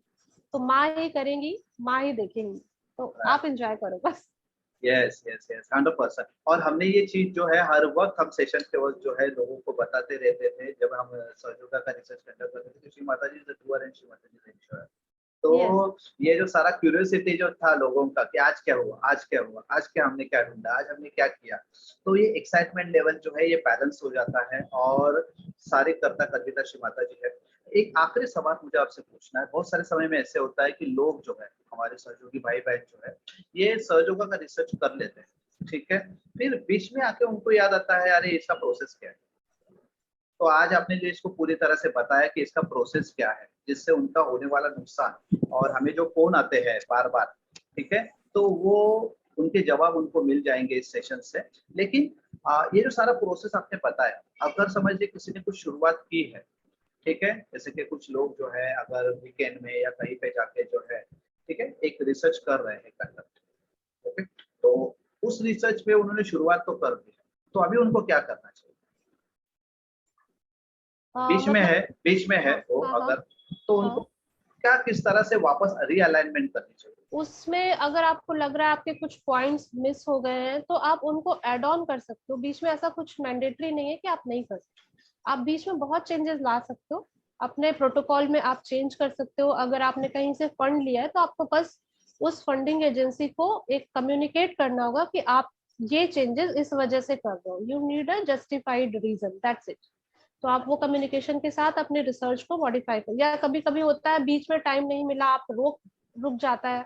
तो माँ ही करेंगी, माँ ही देखेंगी, तो आप एंजॉय करो बस। Yes yes yes, 100%। और हमने ये चीज जो है हर वक्त हम सेशन के वक्त जो है लोगों को बताते रहते थे, जब हम सहयोगा का रिसर्च कंडक्ट करते थे, Shri Mata ji is the doer and Shri Mata ji is the enjoyer. Yes तो ये जो सारा क्यूरियोसिटी जो था लोगों का कि आज क्या हुआ, आज क्या हुआ, आज क्या हमने क्या ढूंढा, आज हमने क्या किया, तो ये एक्साइटमेंट लेवल जो है ये बैलेंस हो जाता है और सारी कर्ता कर्विता श्री माता जी है। एक आखिरी सवाल मुझे आपसे पूछना है। बहुत सारे समय में ऐसे होता है कि लोग जो है हमारे सहयोगी भाई बहन जो है ये सहयोगा का रिसर्च कर लेते हैं, ठीक है, फिर बीच में आके उनको याद आता है अरे इसका प्रोसेस क्या है। तो आज आपने जो इसको पूरी तरह से बताया कि इसका प्रोसेस क्या है, जिससे उनका होने वाला नुकसान, और हमें जो फोन आते हैं बार बार, ठीक है, तो वो उनके जवाब उनको मिल जाएंगे इस सेशन से। लेकिन ये जो सारा प्रोसेस आपने बताया, अगर समझ लीजिए किसी ने कुछ शुरुआत की है, ठीक है, जैसे कि कुछ लोग जो है अगर वीकेंड में या कहीं पे जाके जो है ठीक है, एक रिसर्च कर रहे हैं कंडक्ट। ओके, तो उस रिसर्च पे उन्होंने शुरुआत तो कर दी, तो अभी उनको क्या करना चाहिए? बीच में है हाँ, वो हाँ, अगर, तो हाँ। उनको क्या किस तरह से वापस रीअलाइनमेंट करनी चाहिए? उसमें अगर आपको लग रहा है आपके कुछ पॉइंट्स मिस हो गए हैं तो आप उनको ऐड ऑन कर सकते हो। बीच में ऐसा कुछ मैंडेटरी नहीं है कि आप नहीं कर सकते, आप बीच में बहुत चेंजेस ला सकते हो। अपने प्रोटोकॉल में आप चेंज कर सकते हो। अगर आपने कहीं से फंड लिया है तो आपको बस उस फंडिंग एजेंसी को एक कम्युनिकेट करना होगा कि आप ये चेंजेस इस वजह से कर रहे हो, you need a justified reason, that's it. तो आप वो कम्युनिकेशन के साथ अपने रिसर्च को मॉडिफाई कर, या कभी कभी होता है बीच में टाइम नहीं मिला, आप रुक जाता है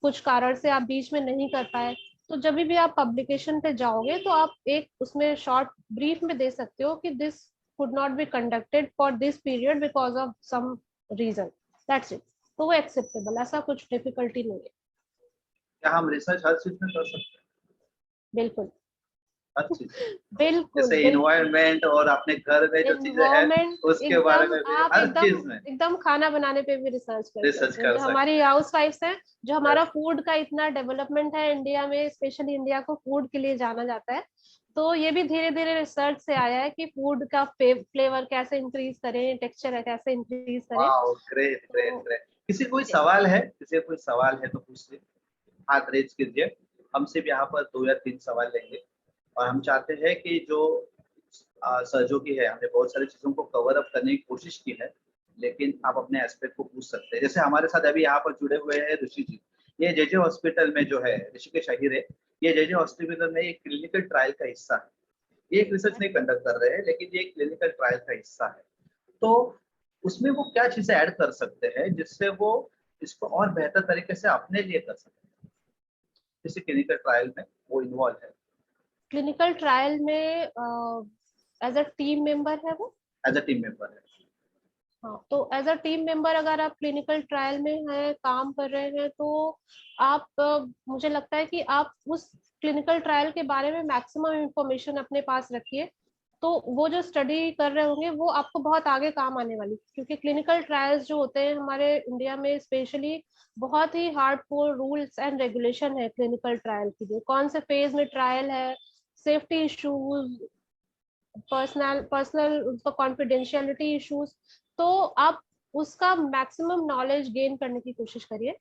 कुछ कारण से, आप बीच में नहीं कर पाए, तो जब भी आप पब्लिकेशन पे जाओगे तो आप एक उसमें शॉर्ट ब्रीफ में दे सकते हो कि this could not be conducted for this period because of some reason, that's it. तो वो एक्सेप्टेबल, ऐसा कुछ डिफिकल्टी नहीं है। क्या हम रिसर्च हर चीज में कर सकते हैं? बिल्कुल हर चीज, बिल्कुल जैसे बिल्कुल। इन्वायरमेंट और अपने घर में जो चीजें हैं इन्वायरमेंट, उसके बारे एकदम में भी, आप हर एकदम चीज में एकदम खाना बनाने पे भी रिसर्च कर रिसर्च सकते हो। कर जो सकते हमारी हाउस वाइफ्स हैं, जो हैं। हमारा फूड का इतना डेवलपमेंट है इंडिया में, स्पेशली इंडिया को फूड के लिए जाना जाता है, तो ये भी धीरे धीरे रिसर्च से आया है कि फूड का फ्लेवर कैसे इंक्रीज करें, टेक्सचर कैसे इंक्रीज करें। वाह, ग्रेट ग्रेट तो ग्रेट। किसी कोई सवाल है, किसी कोई सवाल है तो पूछिए, हाथ रेज कीजिए। हम सिर्फ यहाँ पर 2 या 3 सवाल लेंगे और हम चाहते हैं कि जो सर्जो की है, हमने बहुत सारी चीजों को कवर अप करने की कोशिश की है, लेकिन आप अपने एस्पेक्ट को पूछ सकते हैं। जैसे हमारे साथ अभी यहाँ पर जुड़े हुए हैं ऋषि जी, ये जेजे हॉस्पिटल में जो है, ऋषिकेश अहिर है, ये जेजे हॉस्पिटल में एक क्लिनिकल ट्रायल का हिस्सा है। ये एक रिसर्च नहीं कंडक्ट कर रहे हैं, लेकिन ये एक क्लिनिकल ट्रायल का हिस्सा है। तो उसमें वो क्या चीजें ऐड कर सकते हैं जिससे वो इसको और बेहतर तरीके से अपने लिए कर सकते हैं? किसी क्लिनिकल ट्रायल में वो इन्वॉल्व है, क्लिनिकल ट्रायल में एज अ टीम मेंबर है वो। एज अ टीम मेंबर है। हाँ, तो एज अ टीम मेंबर अगर आप क्लिनिकल ट्रायल में हैं, काम कर रहे हैं, तो आप मुझे लगता है कि आप उस क्लिनिकल ट्रायल के बारे में मैक्सिमम इंफॉर्मेशन अपने पास रखिए। तो वो जो स्टडी कर रहे होंगे वो आपको बहुत आगे काम आने वाली, क्योंकि क्लिनिकल ट्रायल्स जो होते हैं हमारे इंडिया में स्पेशली, बहुत ही हार्डकोर रूल्स एंड रेगुलेशन है क्लिनिकल ट्रायल के लिए। कौन से फेज में ट्रायल है, सेफ्टी इश्यूज, पर्सनल उसका कॉन्फिडेंशियलिटी इश्यूज, तो आप उसका मैक्सिमम नॉलेज गेन करने की कोशिश करिए,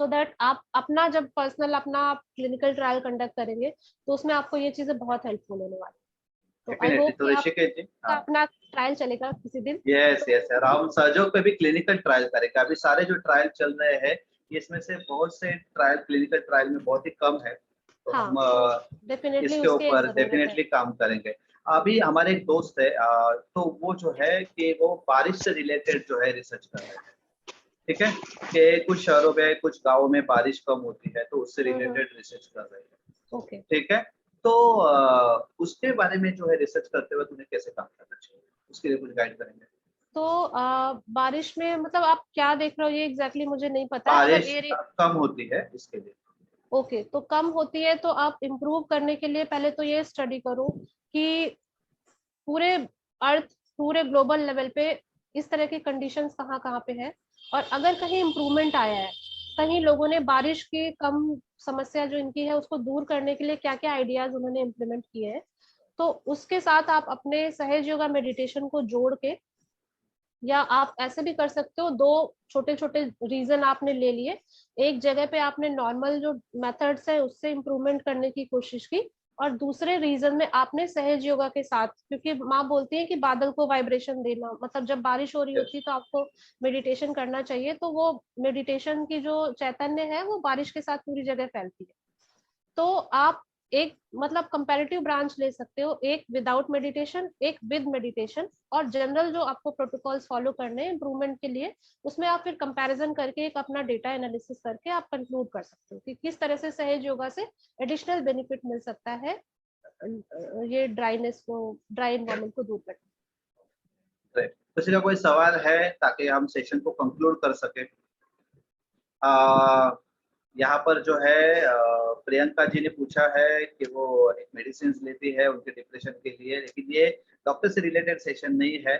सो दैट आप अपना जब पर्सनल अपना क्लिनिकल ट्रायल कंडक्ट करेंगे तो उसमें आपको ये चीजें बहुत हेल्पफुल होने वाली। तो आई डेफिनेटली। होप तो कि ऋषिकेश जी, आपका हाँ, अपना ट्रायल चलेगा किसी दिन। यस यस सर, हम सर्जो पे भी क्लिनिकल ट्रायल करेंगे। अभी सारे जो ट्रायल चल रहे हैं, इसमें से बहुत से ट्रायल क्लिनिकल ट्रायल में बहुत ही कम है, तो हाँ, हम तो डेफिनेटली इसके उसकी एक ऊपर जरूरत है। डेफिनेटली काम करेंगे। अभी हमारे एक दोस्त है, तो वो जो है कि वो बारिश से रिलेटेड जो है रिसर्च कर रहे हैं। ठीक है, कि कुछ शहरों में कुछ गाँवों में बारिश कम होती है, तो उससे रिलेटेड रिसर्च कर रहे हैं। ओके। ठीक है, तो उसके बारे में जो है रिसर्च करते वक्त उन्हें कैसे काम करना चाहिए, उसके लिए कुछ गाइड करेंगे? तो बारिश में मतलब आप क्या देख रहे हो ये एग्जैक्टली मुझे नहीं पता है। अगर बारिश कम होती है इसके लिए। ओके, तो कम होती है तो आप इम्प्रूव करने के लिए पहले तो ये स्टडी करो कि पूरे अर्थ, पूरे ग्लोबल लेवल पे इस तरह की कंडीशंस कहाँ कहाँ पे है, और अगर कहीं इम्प्रूवमेंट आया है, कहीं लोगों ने बारिश की कम समस्या जो इनकी है उसको दूर करने के लिए क्या क्या आइडियाज उन्होंने इम्प्लीमेंट किए हैं, तो उसके साथ आप अपने सहज योगा मेडिटेशन को जोड़ के, या आप ऐसे भी कर सकते हो, दो छोटे छोटे रीजन आपने ले लिए, एक जगह पे आपने नॉर्मल जो मेथड्स है उससे इम्प्रूवमेंट करने की कोशिश की, और दूसरे रीजन में आपने सहज योगा के साथ, क्योंकि माँ बोलती है कि बादल को वाइब्रेशन देना, मतलब जब बारिश हो रही होती है तो आपको मेडिटेशन करना चाहिए, तो वो मेडिटेशन की जो चैतन्य है वो बारिश के साथ पूरी जगह फैलती है। तो आप एक मतलब कंपैरेटिव ब्रांच ले सकते हो, एक विदाउट मेडिटेशन, एक विद मेडिटेशन, और जनरल जो आपको प्रोटोकॉल्स फॉलो करने हैं इम्प्रूवमेंट के लिए, उसमें आप फिर कंपैरिजन करके एक अपना डेटा एनालिसिस करके आप कंक्लूड कर सकते हो कि किस तरह से सहज योगा से एडिशनल बेनिफिट मिल सकता है ये ड्राईनेस को, ड्राई एनवायरमेंट को दूर करने। किसी का कोई सवाल है ताकि हम सेशन को कंक्लूड कर सके? यहाँ पर जो है प्रियंका जी ने पूछा है कि वो एक मेडिसिन लेती है उनके डिप्रेशन के लिए, लेकिन ये डॉक्टर से रिलेटेड सेशन नहीं है।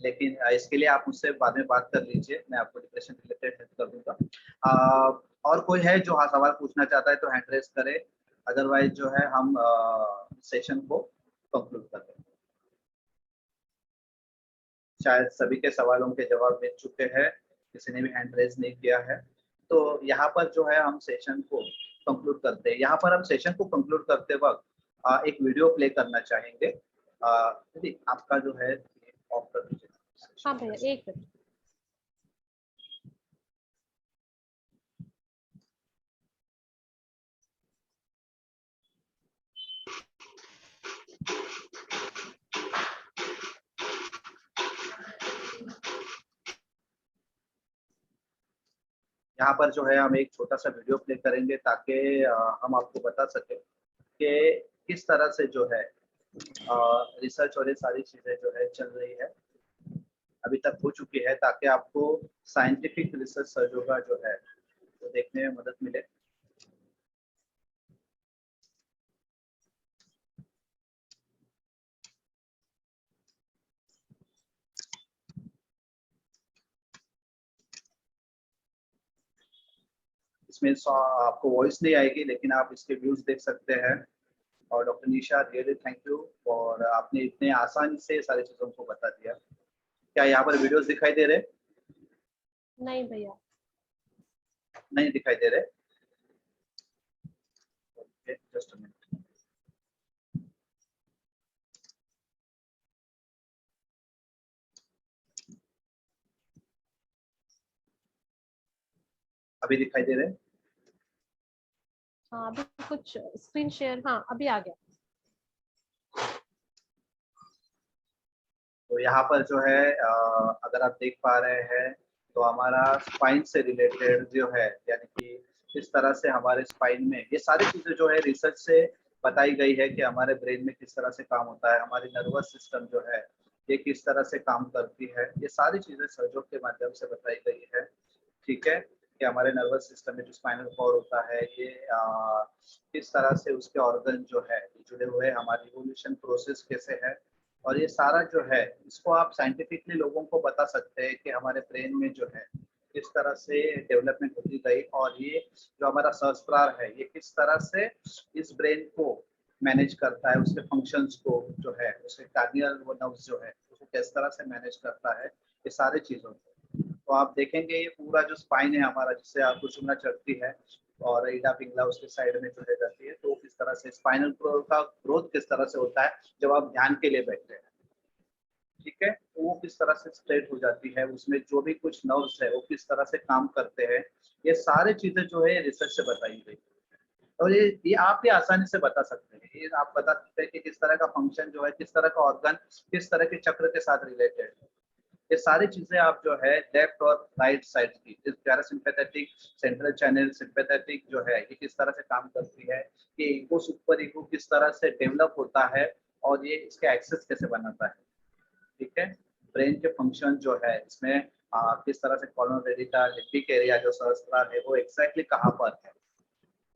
लेकिन इसके लिए आप मुझसे बाद में बात कर लीजिए, मैं आपको डिप्रेशन रिलेटेड हेल्प कर दूंगा। और कोई है जो हाँ सवाल पूछना चाहता है तो हैंड रेस करे, अदरवाइज जो है हम सेशन को कंक्लूड कर दें। शायद सभी के सवालों के जवाब मिल चुके हैं, किसी ने भी हैंड रेस नहीं किया है, तो यहाँ पर जो है हम सेशन को कंक्लूड करते हैं। यहाँ पर हम सेशन को कंक्लूड करते वक्त एक वीडियो प्ले करना चाहेंगे। दीदी आपका जो है ऑफ कर दीजिए। हाँ भैया, एक मिनट। यहाँ पर जो है हम एक छोटा सा वीडियो प्ले करेंगे ताकि हम आपको बता सके कि किस तरह से जो है रिसर्च और ये सारी चीजें जो है चल रही है, अभी तक हो चुकी है, ताकि आपको साइंटिफिक रिसर्च सर्जों का जो है तो देखने में मदद मिले। इसमें आपको वॉइस नहीं आएगी, लेकिन आप इसके व्यूज देख सकते हैं। और doctor Nisha, really thank you और आपने इतने आसानी से सारी चीजों को बता दिया। क्या यहाँ पर वीडियोस दिखाई दे रहे? नहीं भैया। नहीं दिखाई दे रहे? Okay, just a minute. अभी दिखाई दे रहे? हाँ, अभी कुछ स्क्रीन शेयर, हाँ अभी आ गया। तो यहाँ पर जो है अगर आप देख पा रहे हैं तो हमारा स्पाइन से रिलेटेड जो है, यानी कि किस तरह से हमारे स्पाइन में ये सारी चीजें जो है रिसर्च से बताई गई है कि हमारे ब्रेन में किस तरह से काम होता है, हमारी नर्वस सिस्टम जो है ये किस तरह से काम करती है, ये सारी चीजें सर्जों के माध्यम से बताई गई है। ठीक है, कि हमारे नर्वस सिस्टम में जो स्पाइनल कॉर्ड होता है ये किस तरह से उसके ऑर्गन जो है जुड़े हुए हैं, हमारी इवोल्यूशन प्रोसेस कैसे है, और ये सारा जो है इसको आप साइंटिफिकली लोगों को बता सकते हैं कि हमारे ब्रेन में जो है किस तरह से डेवलपमेंट होती गई, और ये जो हमारा सहस्त्रार है ये किस तरह से इस ब्रेन को मैनेज करता है, उसके फंक्शंस को जो है, उसके कार्डियल वो नर्व्स जो है उसको किस तरह से मैनेज करता है, ये सारी चीजों को तो आप देखेंगे। ये पूरा जो स्पाइन है हमारा, जिससे आपको सुनना चढ़ती है और ईडा पिंगला उसके साइड में जुड़े जाती है, तो किस तरह से स्पाइनल का ग्रोथ किस तरह से होता है जब आप ध्यान के लिए बैठते हैं। ठीक है, तो वो किस तरह से स्ट्रेट हो जाती है, उसमें जो भी कुछ नर्व्स है वो किस तरह से काम करते हैं, ये सारी चीजें जो है रिसर्च से बताई गई। और ये आप भी आसानी से बता सकते हैं, ये आप बता सकते हैं कि किस तरह का फंक्शन जो है, किस तरह का ऑर्गन किस तरह के चक्र के साथ रिलेटेड है। ये सारी चीजें आप जो है लेफ्ट और राइट साइड की पैरासिम्पैथेटिक, सेंट्रल चैनल, सिंपैथेटिक जो है ये किस तरह से काम करती है, ये ईगो सुपर ईगो किस तरह से डेवलप होता है और ये इसके एक्सेस कैसे बनाता है। ठीक है, ब्रेन के फंक्शन जो है इसमें किस तरह से कॉलोन रेडिटा, लिम्बिक एरिया जो सहस्त्रार है वो एग्जैक्टली कहाँ पर है।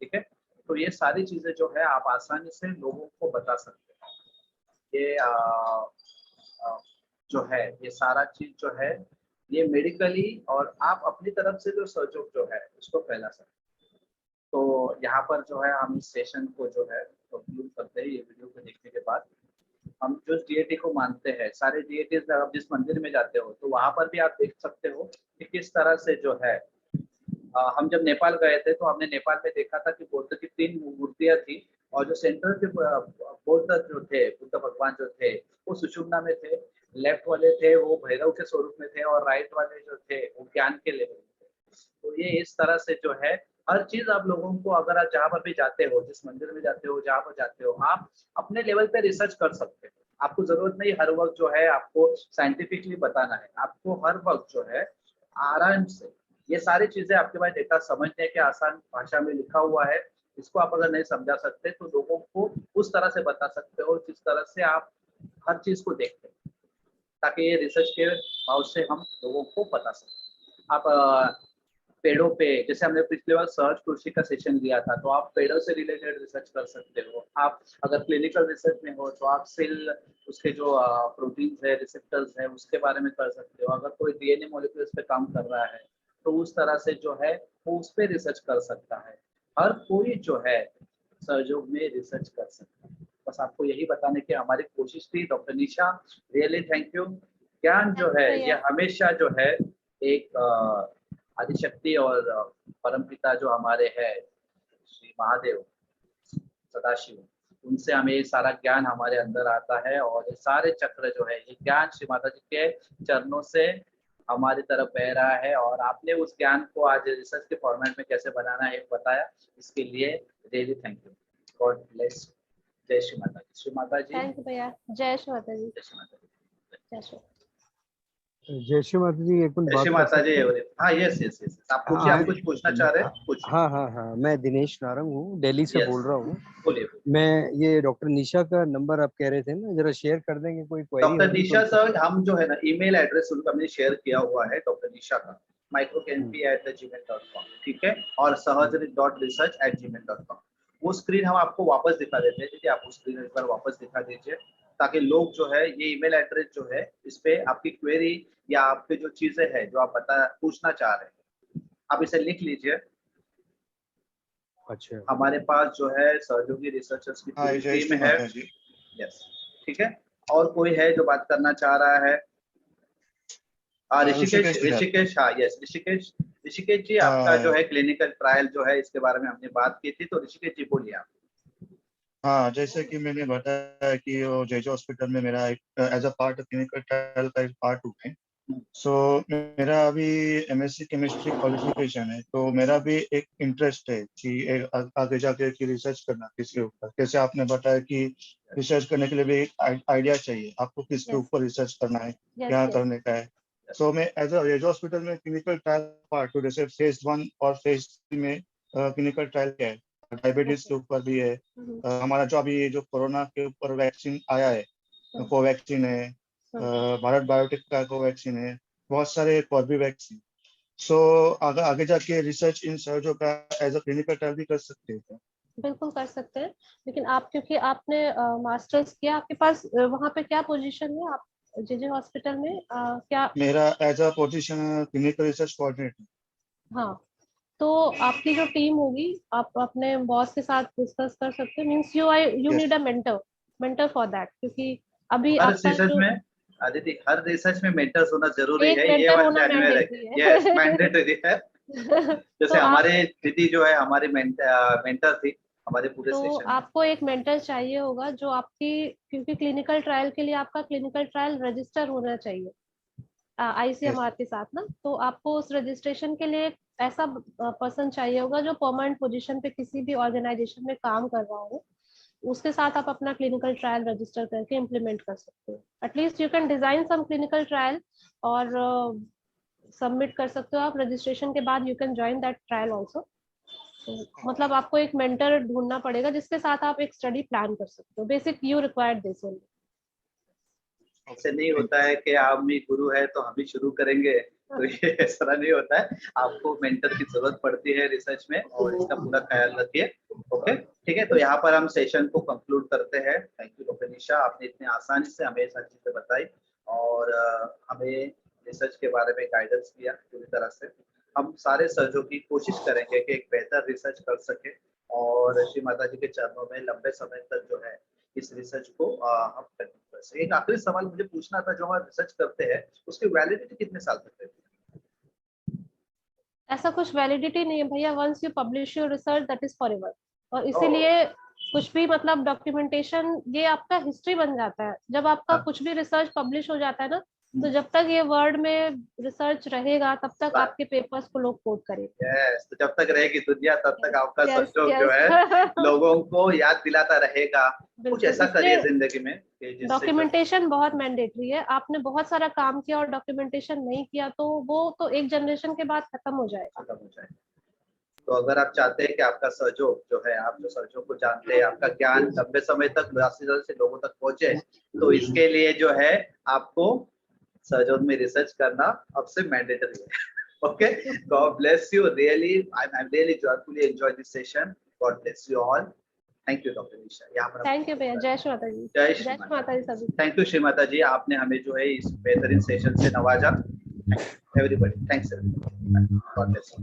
ठीक है, तो ये सारी चीजें जो है आप आसानी से लोगों को बता सकते हैं। ये जो है ये सारा चीज जो है ये मेडिकली और आप अपनी तरफ से जो सर्चो जो है उसको फैला सकते हैं। तो यहाँ पर जो है हम इस सेशन को जो है कंक्लूड करते हैं। ये वीडियो को देखने के बाद हम जो डीएटी को मानते हैं, सारे डीएटीज आप जिस मंदिर में जाते हो तो वहां पर भी आप देख सकते हो कि किस तरह से जो है हम जब नेपाल गए थे तो हमने नेपाल में देखा था कि बुद्ध की 3 मूर्तियां थी, और जो सेंटर के बुद्ध जो थे, बुद्ध भगवान जो थे वो सुषुम्ना में थे, लेफ्ट वाले थे वो भैरव के स्वरूप में थे, और राइट वाले जो थे वो ज्ञान के लेवल में थे। तो ये इस तरह से जो है हर चीज आप लोगों को, अगर आप जहाँ पर भी जाते हो, जिस मंदिर में जाते हो, जहाँ पर जाते हो, आप अपने लेवल पे रिसर्च कर सकते हो। आपको जरूरत नहीं हर वक्त जो है आपको साइंटिफिकली बताना है, आपको हर वक्त जो है आराम से ये सारी चीजें आपके पास डेटा समझने के आसान भाषा में लिखा हुआ है, इसको आप अगर नहीं समझा सकते तो लोगों को उस तरह से बता सकते हो जिस तरह से आप हर चीज को देखते हैं, ताकि ये रिसर्च के भाव से हम लोगों को बता सकें। आप पेड़ों पे, जैसे हमने पिछले बार सर्च कृषि का सेशन लिया था, तो आप पेड़ों से रिलेटेड रिसर्च कर सकते हो। आप अगर क्लिनिकल रिसर्च में हो तो आप सेल, उसके जो प्रोटीन्स है, रिसेप्टर्स है, उसके बारे में कर सकते हो। अगर कोई डीएनए मॉलिक्यूल्स पे काम कर रहा है तो उस तरह से जो है वो उस पे रिसर्च कर सकता है। हर कोई जो है सहयोग में रिसर्च कर सकता है। बस आपको यही बताने की हमारी कोशिश थी। Doctor Nisha, really thank you. ज्ञान जो है ये हमेशा जो है एक आदिशक्ति और परमपिता जो हमारे है श्री महादेव सदाशिव, उनसे हमें ये सारा ज्ञान हमारे अंदर आता है, और ये सारे चक्र जो है ये ज्ञान श्री माता जी के चरणों से हमारी तरफ बह रहा है। और आपने उस ज्ञान को आज रिसर्च के फॉर्मेट में कैसे बनाना है बताया, इसके लिए really thank you. God bless. जय श्री माता जी। श्री माता जी। थैंक यू भैया। जय श्री माता जी। जय श्री माता जी। जय श्री जय श्री माता जी, एक मिनट जय बात श्री कर माता जी। सकते हैं? हाँ, यस यस यस, आप पूछिए, आप कुछ पूछना चाह रहे हैं, पूछिए। हाँ हाँ हाँ, मैं दिनेश नारंग हूँ, दिल्ली से Yes. बोल रहा हूँ। बोलिए। मैं ये डॉक्टर निशा का नंबर आप कह रहे थे ना, जरा शेयर कर देंगे, कोई क्वेरी डॉक्टर होगी निशा तो। सर, हम जो है ना ईमेल एड्रेस उनका हमने शेयर किया हुआ है, डॉक्टर निशा का microcanp@gmail.com, ठीक है, और सहज.research@gmail.com। वो स्क्रीन हम आपको वापस दिखा देते हैं, ठीक है, आप उस स्क्रीन एक बार वापस दिखा दीजिए, ताकि लोग जो है ये ईमेल एड्रेस जो है इस पे आपकी क्वेरी या आपके जो चीजें हैं जो आप पूछना चाह रहे हैं, आप इसे लिख लीजिए। अच्छा, हमारे पास जो है सहयोगी रिसर्चर्स की पूरी टीम है। यस, ठीक है। और कोई है जो बात करना चाह रहा है? ऋषिकेश, हाँ यस, ऋषिकेश जी, आपका जो है क्लिनिकल ट्रायल जो है इसके बारे में हमने बात की थी, तो ऋषिकेश जी बोलिए आप। हाँ, जैसे कि मैंने बताया कि वो जेजे हॉस्पिटल में मेरा एक as a part clinical trial का एक पार्ट हुआ है। सो मेरा अभी एमएससी केमिस्ट्री क्वालिफिकेशन है, तो मेरा भी एक इंटरेस्ट है कि आगे जाके की रिसर्च करना किसके ऊपर। कैसे आपने बताया कि रिसर्च करने के लिए भी एक आइडिया चाहिए, आपको किसके Yes. ऊपर रिसर्च करना है, Yes, क्या yes. करने का है। सो मैं एज अ जेजे हॉस्पिटल में क्लिनिकल ट्रायल पार्ट टू, जैसे फेज 1 और फेज 3 में क्लिनिकल ट्रायल क्या है, डायबिटीज के ऊपर भी है। हमारा जो अभी जो कोरोना के ऊपर वैक्सीन आया है, कोवैक्सीन है, भारत बायोटेक का कोवैक्सीन है, बहुत सारे कोर्बेवैक्स। सो आगे जाके रिसर्च इन सर्जो का एज अ क्लिनिकल ट्रायल भी कर सकते हैं। बिल्कुल कर सकते हैं, लेकिन आप क्योंकि आपने मास्टर्स किया, आपके पास वहाँ पे क्या पोजीशन है? आप जेजे हॉस्पिटल में क्या? मेरा as a position clinical research coordinator. हाँ, तो आपकी जो टीम होगी, आप अपने बॉस के साथ डिस्कस कर सकते हैं। Means you need a mentor for that, क्योंकि अभी हर आपका रिसर्च जो में, आदिति, हर रिसर्च में मेंटर्स होना जरूरी एक है, ये मेंटर बात होना ध्यान में मैंडेटरी रखें। है। यस, मैंडेटरी है। जैसे तो आप, हमारे दीदी जो है हमारी मेंटर थी हमारे पूरे तो सेशन में। आपको एक मेंटर चाहिए होगा जो आपकी, क्योंकि क्लिनिकल ट्रायल के लिए आपका क्लिनिकल ट्रायल रजिस्टर होना चाहिए आईसीएमआर के साथ ना। तो आपको उस रजिस्ट्रेशन के लिए एक ऐसा पर्सन चाहिए होगा जो परमानेंट पोजीशन पे किसी भी ऑर्गेनाइजेशन में काम कर रहा हो। उसके साथ आप अपना क्लिनिकल ट्रायल रजिस्टर करके इम्प्लीमेंट कर सकते हो। At least you can design some clinical trial और सबमिट कर सकते हो आप। रजिस्ट्रेशन के बाद you can join that trial also. मतलब आपको एक मेंटर ढूंढना पड़ेगा जिसके साथ आप एक स्टडी प्लान कर सकते हो। Basic you required this only. ऐसे नहीं होता है कि हम ही गुरु है तो हम ही शुरू करेंगे, तो ये ऐसा नहीं होता है। आपको मेंटर की जरूरत पड़ती है रिसर्च में, और इसका पूरा ख्याल रखिए। ओके, ठीक है, तो यहाँ पर हम सेशन को कंक्लूड करते हैं। थैंक यू डॉक्टर निशा, आपने इतने आसानी से हमें सारी चीजें बताई और हमें रिसर्च के बारे में गाइडेंस किया पूरी तरह से। हम सारे सहयोगी कोशिश करेंगे कि एक बेहतर रिसर्च कर सके, और श्री माता जी के चरणों में लंबे समय तक जो है इस रिसर्च को हम कंटिन्यू कर सके। एक आखिरी सवाल मुझे पूछना था, जो हम रिसर्च करते हैं उसकी वैलिडिटी कितने साल तक रहती है? ऐसा कुछ वैलिडिटी नहीं है भैया। Once you publish your research that is forever. और इसीलिए कुछ भी मतलब डॉक्यूमेंटेशन ये आपका हिस्ट्री बन जाता है। जब आपका कुछ भी रिसर्च पब्लिश हो जाता है ना, तो जब तक ये वर्ल्ड में रिसर्च रहेगा तब तक आपके पेपर्स को लोग कोट करेंगे। यस, तो जब तक रहेगी दुनिया तब तक आपका Yes, सहयोग yes. जो है लोगों को याद दिलाता रहेगा। कुछ बिल्कुल, ऐसा इसलिए करिए जिंदगी में कि जिससे डॉक्यूमेंटेशन बहुत मैंडेटरी है। आपने बहुत सारा काम किया और डॉक्यूमेंटेशन नहीं किया तो वो तो एक जनरेशन के बाद खत्म हो जाएगा। खत्म हो जाए। तो अगर आप चाहते हैं कि आपका सहयोग जो है, आप जो सहयोग को जानते हैं, आपका ज्ञान लंबे समय तक जल्द से लोगों तक पहुंचे, तो इसके लिए जो है आपको सहयोग में रिसर्च करना अब से मैंडेटरी है। Okay, God bless you. Really, I'm really joyfully enjoyed this session. God bless you all. Thank you, Dr. Nisha. यहाँ पर थैंक यू भैया, जय श्री माता जी। जय जय श्री श्री माता जी सभी। थैंक यू श्रीमाता जी, आपने हमें जो है इस बेहतरीन सेशन से नवाजा। Everybody, thanks. God bless you.